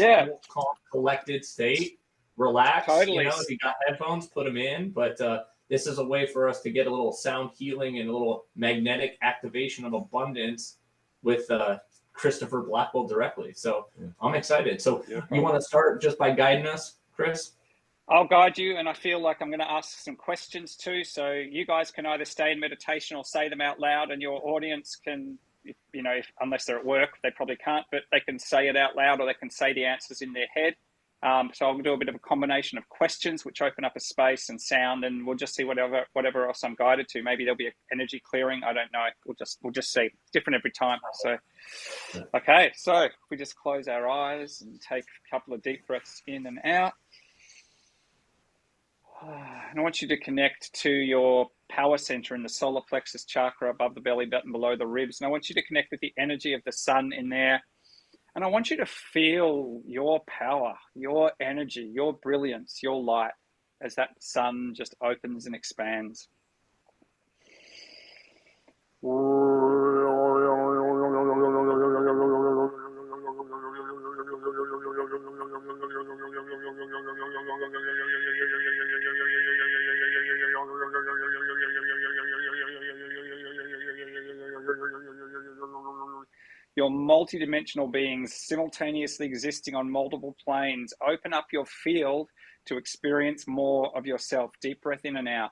Speaker 2: calm, collected state. Relax.
Speaker 3: Totally.
Speaker 2: If you got headphones, put them in. But this is a way for us to get a little sound healing and a little magnetic activation of abundance with Christopher Blackwell directly. So I'm excited. So you want to start just by guiding us, Chris?
Speaker 3: I'll guide you, and I feel like I'm going to ask some questions too. So you guys can either stay in meditation or say them out loud, and your audience can, unless they're at work, they probably can't, but they can say it out loud or they can say the answers in their head. So I'll do a bit of a combination of questions which open up a space and sound, and we'll just see whatever else I'm guided to. Maybe there'll be an energy clearing. I don't know. We'll just see. It's different every time. So, okay. So we just close our eyes and take a couple of deep breaths in and out. And I want you to connect to your power center in the solar plexus chakra above the belly button, below the ribs. And I want you to connect with the energy of the sun in there. And I want you to feel your power, your energy, your brilliance, your light as that sun just opens and expands. You're multidimensional beings simultaneously existing on multiple planes. Open up your field to experience more of yourself. Deep breath in and out.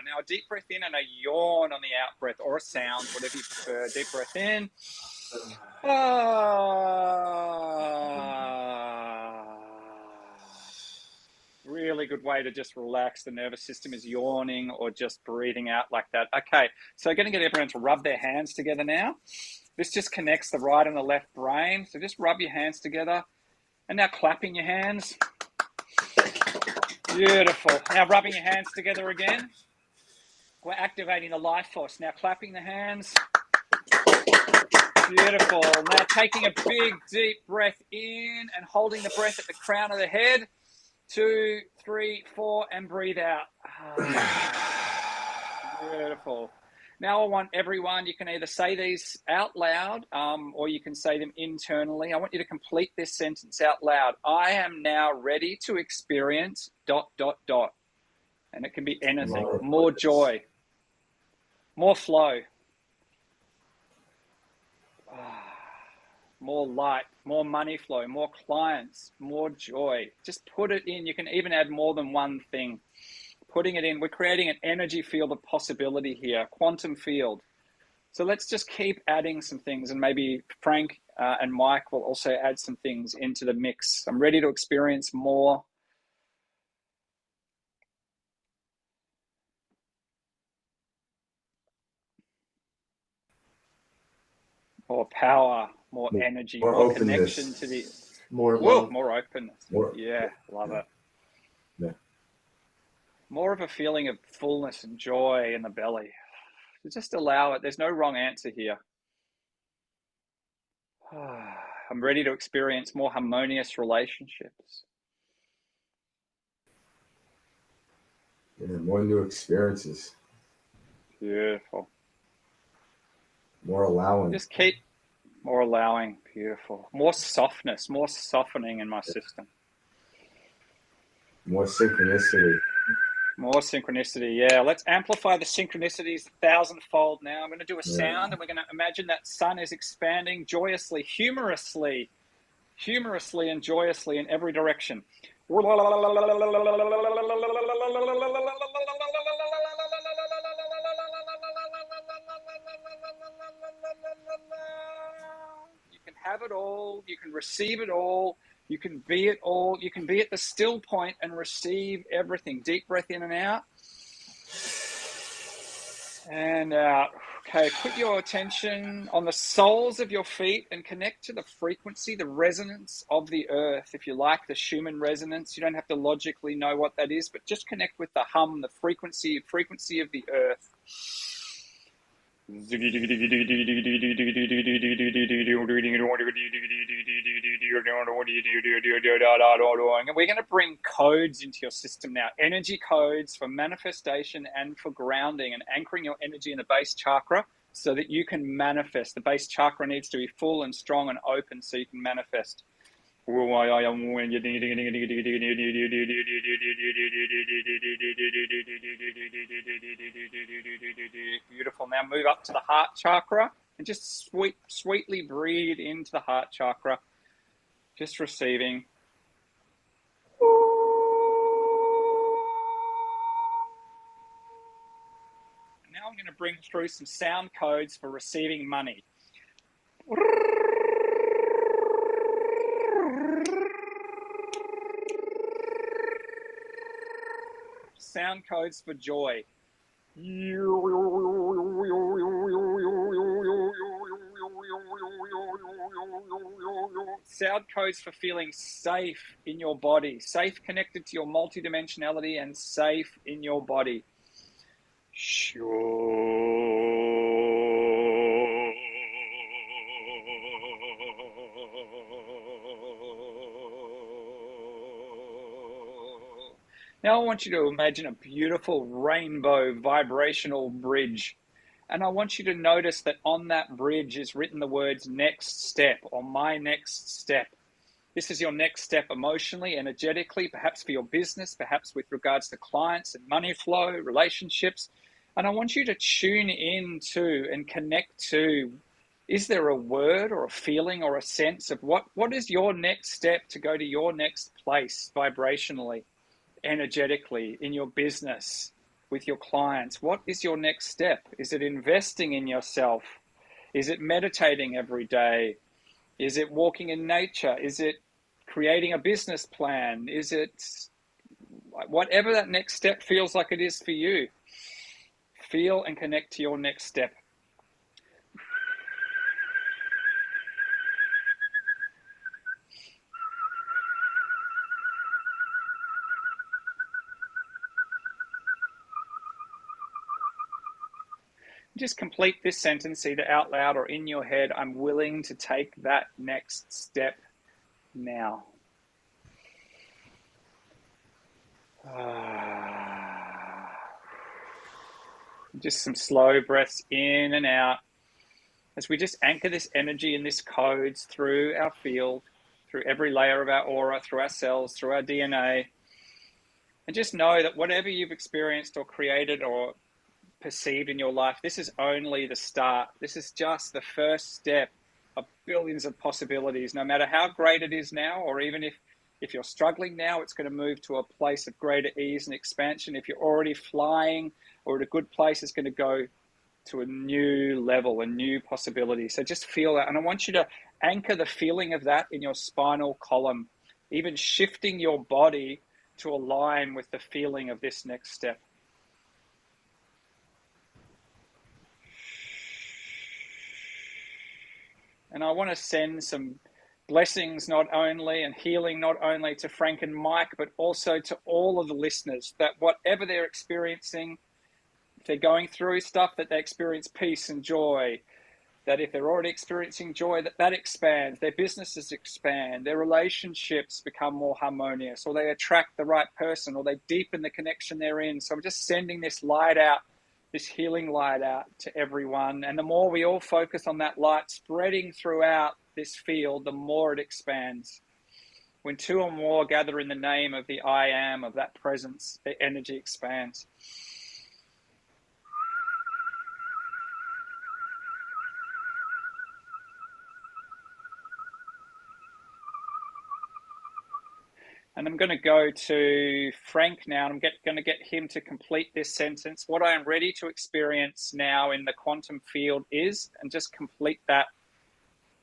Speaker 3: Now a deep breath in and a yawn on the out breath, or a sound, whatever you prefer. Deep breath in. Really good way to just relax the nervous system is yawning or just breathing out like that. Okay, so going to get everyone to rub their hands together now. This just connects the right and the left brain. So just rub your hands together. And now clapping your hands. Beautiful. Now rubbing your hands together again. We're activating the life force. Now clapping the hands. Beautiful. Now taking a big, deep breath in and holding the breath at the crown of the head. 2, 3, 4, and breathe out. Beautiful. Now I want everyone, you can either say these out loud or you can say them internally. I want you to complete this sentence out loud. I am now ready to experience ... And it can be anything. More joy, more flow, more light, more money flow, more clients, more joy. Just put it in. You can even add more than one thing. Putting it in, we're creating an energy field of possibility here, quantum field. So let's just keep adding some things, and maybe Frank and Mike will also add some things into the mix. I'm ready to experience more. More power, more energy, more connection to the
Speaker 1: more love,
Speaker 3: more openness. Yeah, love it.
Speaker 1: Yeah.
Speaker 3: More of a feeling of fullness and joy in the belly. Just allow it. There's no wrong answer here. I'm ready to experience more harmonious relationships.
Speaker 1: Yeah, more new experiences.
Speaker 3: Beautiful.
Speaker 1: More allowing.
Speaker 3: Just keep more allowing. Beautiful. More softness, more softening in my system.
Speaker 1: More synchronicity.
Speaker 3: More synchronicity. Yeah, let's amplify the synchronicities 1,000-fold now. I'm going to do a sound, and we're going to imagine that sun is expanding joyously, humorously and joyously in every direction. You can have it all. You can receive it all. You can be it all. You can be at the still point and receive everything. Deep breath in and out. And out. Okay, put your attention on the soles of your feet and connect to the frequency, the resonance of the earth. If you like the Schumann resonance, you don't have to logically know what that is, but just connect with the hum, the frequency of the earth. And we're going to bring codes into your system now, energy codes for manifestation and for grounding and anchoring your energy in the base chakra so that you can manifest. The base chakra needs to be full and strong and open so you can manifest. Beautiful. Now move up to the heart chakra and just sweetly breathe into the heart chakra. Just receiving. Now I'm going to bring through some sound codes for receiving money. Sound codes for joy. Sound codes for feeling safe in your body, safe connected to your multidimensionality and safe in your body. Now I want you to imagine a beautiful rainbow vibrational bridge. And I want you to notice that on that bridge is written the words next step or my next step. This is your next step emotionally, energetically, perhaps for your business, perhaps with regards to clients and money flow, relationships. And I want you to tune in to and connect to Is there a word or a feeling or a sense of what is your next step to go to your next place vibrationally, energetically, in your business, with your clients? What is your next step? Is it investing in yourself? Is it meditating every day? Is it walking in nature? Is it creating a business plan? Is it whatever that next step feels like it is for you? Feel and connect to your next step. Just complete this sentence either out loud or in your head. I'm willing to take that next step now. Just some slow breaths in and out as we just anchor this energy and this codes through our field, through every layer of our aura, through our cells, through our DNA. And just know that whatever you've experienced or created or perceived in your life, this is only the start. This is just the first step of billions of possibilities. No matter how great it is now, or even if you're struggling now, it's going to move to a place of greater ease and expansion. If you're already flying or at a good place, it's going to go to a new level, a new possibility. So just feel that. And I want you to anchor the feeling of that in your spinal column, even shifting your body to align with the feeling of this next step. And I want to send some blessings not only and healing not only to Frank and Mike, but also to all of the listeners, that whatever they're experiencing, if they're going through stuff, that they experience peace and joy, that if they're already experiencing joy, that expands, their businesses expand, their relationships become more harmonious, or they attract the right person, or they deepen the connection they're in. So I'm just sending this light out, this healing light out to everyone. And the more we all focus on that light spreading throughout this field, the more it expands. When two or more gather in the name of the I am, of that presence, the energy expands. And I'm going to go to Frank now, and I'm going to get him to complete this sentence. What I am ready to experience now in the quantum field is, and just complete that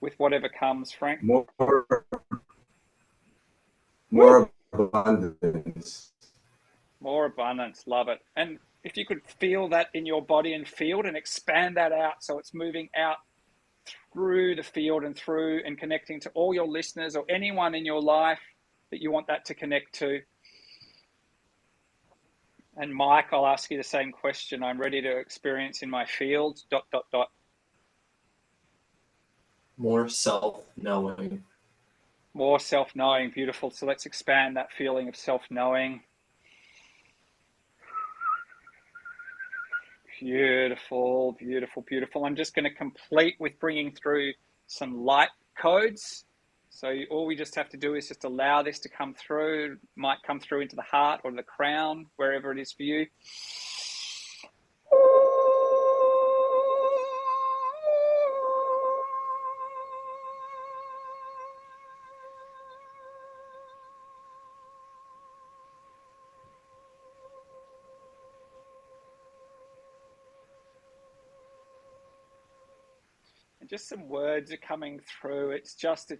Speaker 3: with whatever comes, Frank.
Speaker 1: More abundance.
Speaker 3: More abundance. Love it. And if you could feel that in your body and field and expand that out so it's moving out through the field and through and connecting to all your listeners or anyone in your life that you want that to connect to. And Mike, I'll ask you the same question. I'm ready to experience in my field, ...
Speaker 2: More self-knowing.
Speaker 3: More self-knowing, beautiful. So let's expand that feeling of self-knowing. Beautiful, beautiful, beautiful. I'm just going to complete with bringing through some light codes. So all we just have to do is just allow this to come through. It might come through into the heart or the crown, wherever it is for you. And just some words are coming through. It's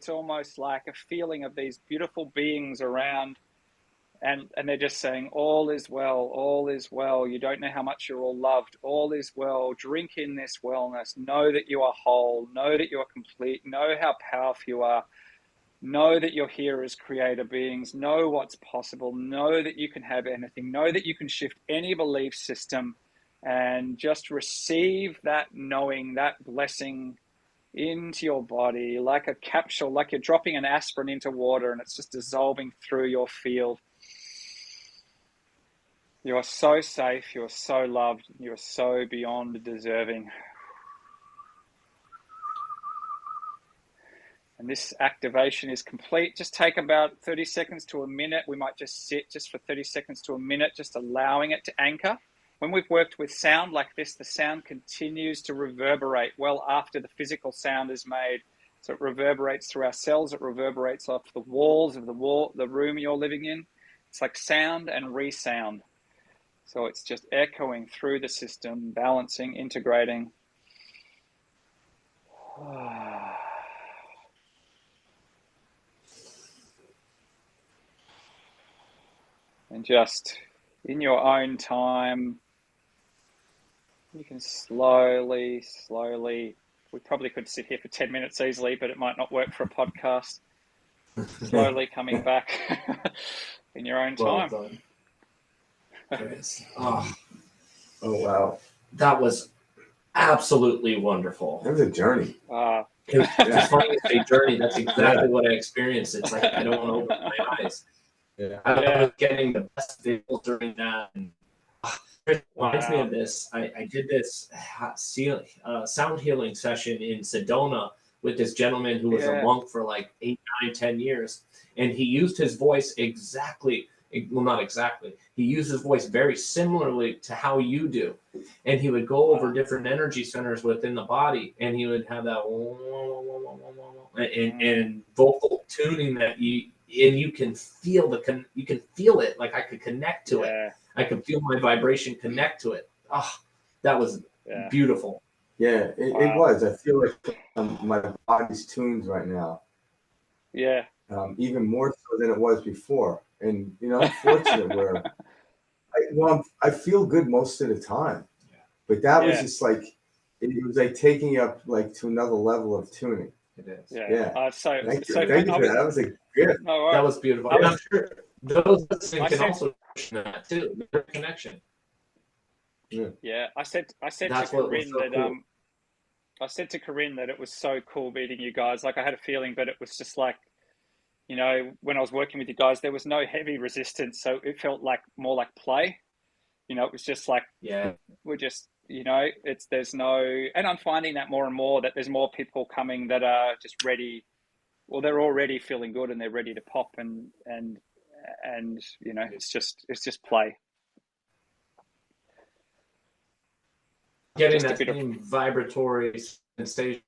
Speaker 3: almost like a feeling of these beautiful beings around, and they're just saying, all is well, all is well. You don't know how much you're all loved. All is well. Drink in this wellness. Know that you are whole. Know that you are complete. Know how powerful you are. Know that you're here as creator beings. Know what's possible. Know that you can have anything. Know that you can shift any belief system, and just receive that knowing, that blessing into your body like a capsule, like you're dropping an aspirin into water and it's just dissolving through your field. You are so safe, you are so loved, you are so beyond deserving. And this activation is complete. Just take about 30 seconds to a minute. We might just sit just for 30 seconds to a minute, just allowing it to anchor. when we've worked with sound like this, the sound continues to reverberate well after the physical sound is made. So it reverberates through our cells. It reverberates off the walls of the room you're living in. It's like sound and resound. So it's just echoing through the system, balancing, integrating. And just in your own time, you can slowly, we probably could sit here for 10 minutes easily, but it might not work for a podcast. Slowly coming back in your own time.
Speaker 2: Well done. Oh,
Speaker 1: wow.
Speaker 2: That was absolutely wonderful.
Speaker 1: It was a journey.
Speaker 2: It's funny to say journey. That's exactly what I experienced. It's like I don't want to open my eyes. I was getting the best visuals during that. And, it reminds me of this. I did this sound healing session in Sedona with this gentleman who was a monk for like 8, 9, 10 years. And he used his voice not exactly. He used his voice very similarly to how you do. And he would go over different energy centers within the body, and he would have that and vocal tuning that you can feel it. Like I could connect to it. I could feel my vibration connect to it. That was beautiful.
Speaker 1: Yeah, it was. I feel like my body's tuned right now.
Speaker 3: Yeah.
Speaker 1: Even more so than it was before. And, I'm fortunate where I feel good most of the time. Yeah. But that was just like, it was like taking up like to another level of tuning.
Speaker 2: It is.
Speaker 3: Yeah.
Speaker 1: Thank you for that. That was a gift.
Speaker 2: That was beautiful. I'm sure those listening can also that too. Their connection.
Speaker 3: Yeah. I said to Corinne that I said to Corinne that it was so cool meeting you guys. Like I had a feeling, but it was just like, when I was working with you guys, there was no heavy resistance. So it felt like more like play. It was just like, we're just, there's no, and I'm finding that more and more that there's more people coming that are just ready. Well, they're already feeling good and they're ready to pop and it's just play.
Speaker 2: Getting just that same vibratory sensation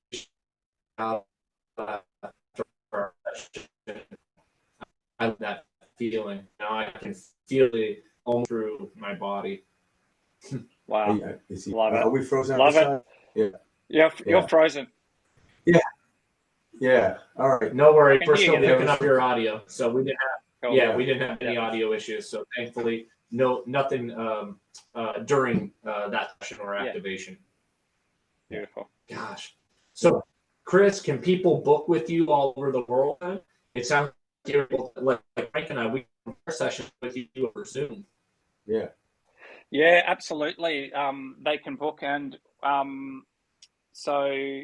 Speaker 2: out I love that feeling. Now I can feel it all through my body.
Speaker 3: Wow.
Speaker 1: Are we frozen?
Speaker 3: Love it. Yeah. You're frozen.
Speaker 1: Yeah. Yeah. All right.
Speaker 2: No worries. We're still picking up your audio. So we didn't have we didn't have any audio issues. So thankfully nothing during that session or activation.
Speaker 3: Beautiful.
Speaker 2: Gosh. So Chris, can people book with you all over the world then? It sounds like Frank and I, we can do sessions with you over Zoom.
Speaker 1: Yeah.
Speaker 3: Yeah, absolutely. They can book, and so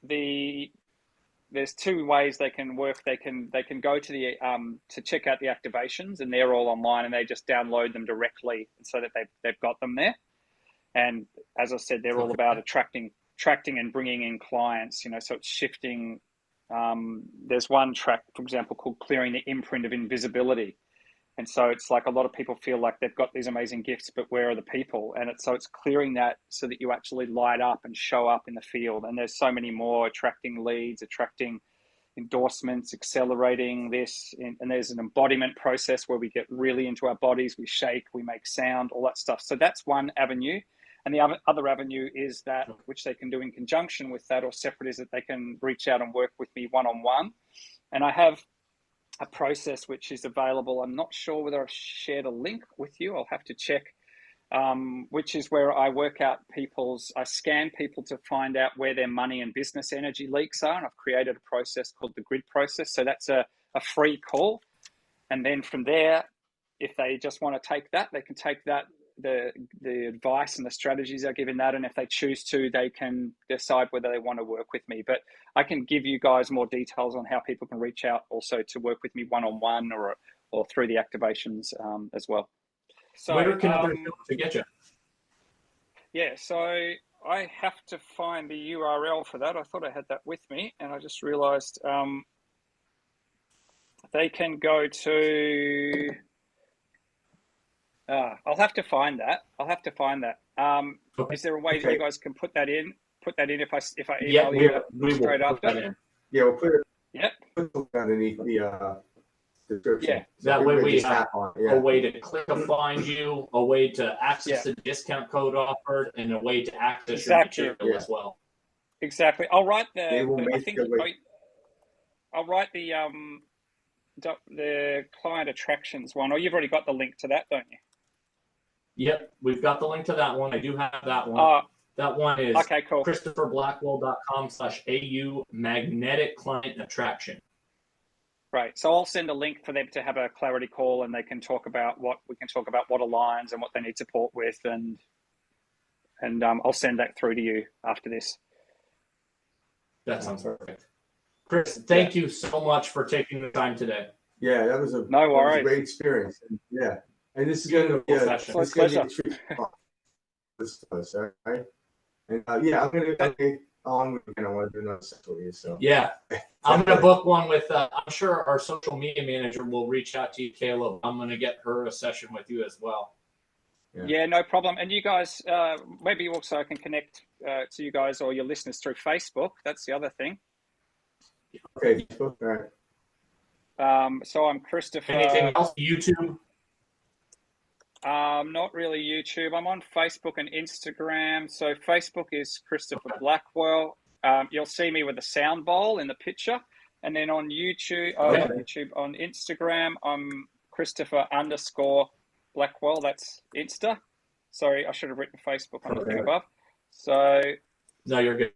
Speaker 3: there's 2 ways they can work. They can go to the to check out the activations, and they're all online, and they just download them directly, so that they've got them there. And as I said, they're all about attracting and bringing in clients. So it's shifting. There's one track, for example, called Clearing the Imprint of Invisibility. And so it's like a lot of people feel like they've got these amazing gifts, but where are the people? And it's clearing that so that you actually light up and show up in the field. And there's so many more, attracting leads, attracting endorsements, accelerating this. And there's an embodiment process where we get really into our bodies, we shake, we make sound, all that stuff. So that's one avenue. And the other avenue is that, which they can do in conjunction with that or separate, is that they can reach out and work with me one-on-one. And I have a process which is available. I'm not sure whether I've shared a link with you. I'll have to check, which is where I work out I scan people to find out where their money and business energy leaks are. And I've created a process called the grid process. So that's a free call. And then from there, if they just want to take that, they can take that, the advice and the strategies I give in that, and if they choose to, they can decide whether they want to work with me. But I can give you guys more details on how people can reach out also to work with me one-on-one or through the activations as well. So
Speaker 2: where can others go to get you?
Speaker 3: Yeah, so I have to find the URL for that. I thought I had that with me, and I just realized they can go to I'll have to find that. Okay. Is there a way that you guys can put that in? Put that in if I email you straight after?
Speaker 1: Yeah, we'll put it.
Speaker 3: Yep.
Speaker 1: Put it underneath the description.
Speaker 2: Yeah, that way we have a way to click to find you, a way to access the discount code offered, and a way to access your material as well.
Speaker 3: Exactly. I'll write the client attractions one. Or you've already got the link to that, don't you?
Speaker 2: Yep, we've got the link to that one. I do have that one. That one is
Speaker 3: cool.
Speaker 2: ChristopherBlackwell.com/AU magnetic client attraction.
Speaker 3: Right. So I'll send a link for them to have a clarity call, and they can talk about what aligns and what they need support with, and I'll send that through to you after this.
Speaker 2: That sounds perfect. Chris, thank you so much for taking the time today.
Speaker 1: Yeah, that was a great experience. And, and this is going to be a treat for us, all right? And I'm going to get on with I want to do another session with you. So
Speaker 2: I'm going to book one with. I'm sure our social media manager will reach out to you, Caleb. I'm going to get her a session with you as well.
Speaker 3: Yeah, no problem. And you guys, maybe also can connect to you guys or your listeners through Facebook. That's the other thing.
Speaker 1: Okay, all right.
Speaker 3: So I'm Christopher.
Speaker 2: Anything else? YouTube?
Speaker 3: Not really YouTube. I'm on Facebook and Instagram. So Facebook is Christopher Blackwell. You'll see me with a sound bowl in the picture. And then on YouTube, on Instagram, I'm Christopher_Blackwell. That's Insta. Sorry, I should have written Facebook on the thing above. So
Speaker 2: no, you're good.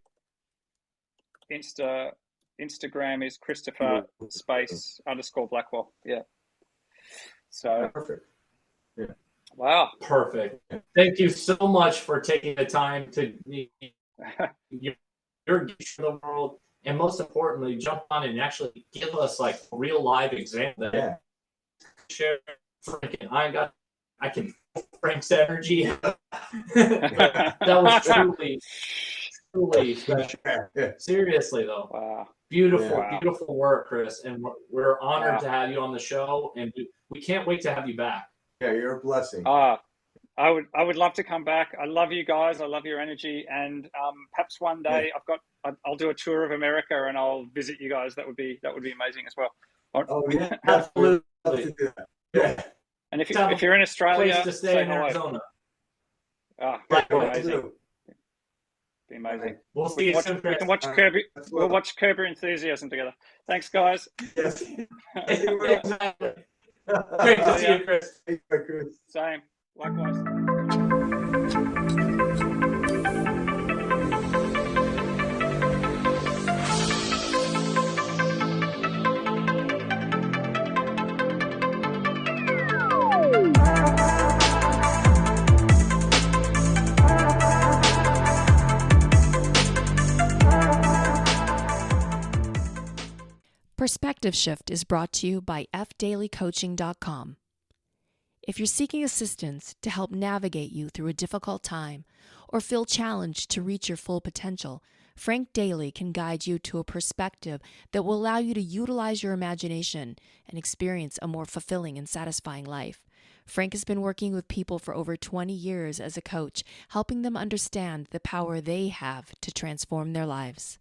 Speaker 3: Instagram is Christopher__Blackwell. Yeah. So
Speaker 1: perfect. Yeah.
Speaker 3: Wow.
Speaker 2: Perfect. Thank you so much for taking the time to your gift to the world, and most importantly, jump on and actually give us like real live example. Share Frank and I can feel Frank's energy. That was truly special. Seriously though.
Speaker 3: Wow.
Speaker 2: Beautiful work, Chris, and we're honored to have you on the show, and we can't wait to have you back.
Speaker 1: Yeah, you're a blessing.
Speaker 3: I would love to come back. I love you guys. I love your energy, and perhaps one day I'll do a tour of America and I'll visit you guys. That would be amazing as well.
Speaker 1: Oh yeah, absolutely. Yeah.
Speaker 3: And if you're in Australia,
Speaker 2: place to stay in Arizona.
Speaker 3: Amazing. Be amazing.
Speaker 2: We'll see you soon.
Speaker 3: We can watch We'll watch Curb Your Enthusiasm together. Thanks, guys.
Speaker 1: Yes.
Speaker 2: Great to see you, Chris.
Speaker 3: Same. Likewise.
Speaker 4: Perspective Shift is brought to you by fdailycoaching.com. If you're seeking assistance to help navigate you through a difficult time or feel challenged to reach your full potential, Frank Daly can guide you to a perspective that will allow you to utilize your imagination and experience a more fulfilling and satisfying life. Frank has been working with people for over 20 years as a coach, helping them understand the power they have to transform their lives.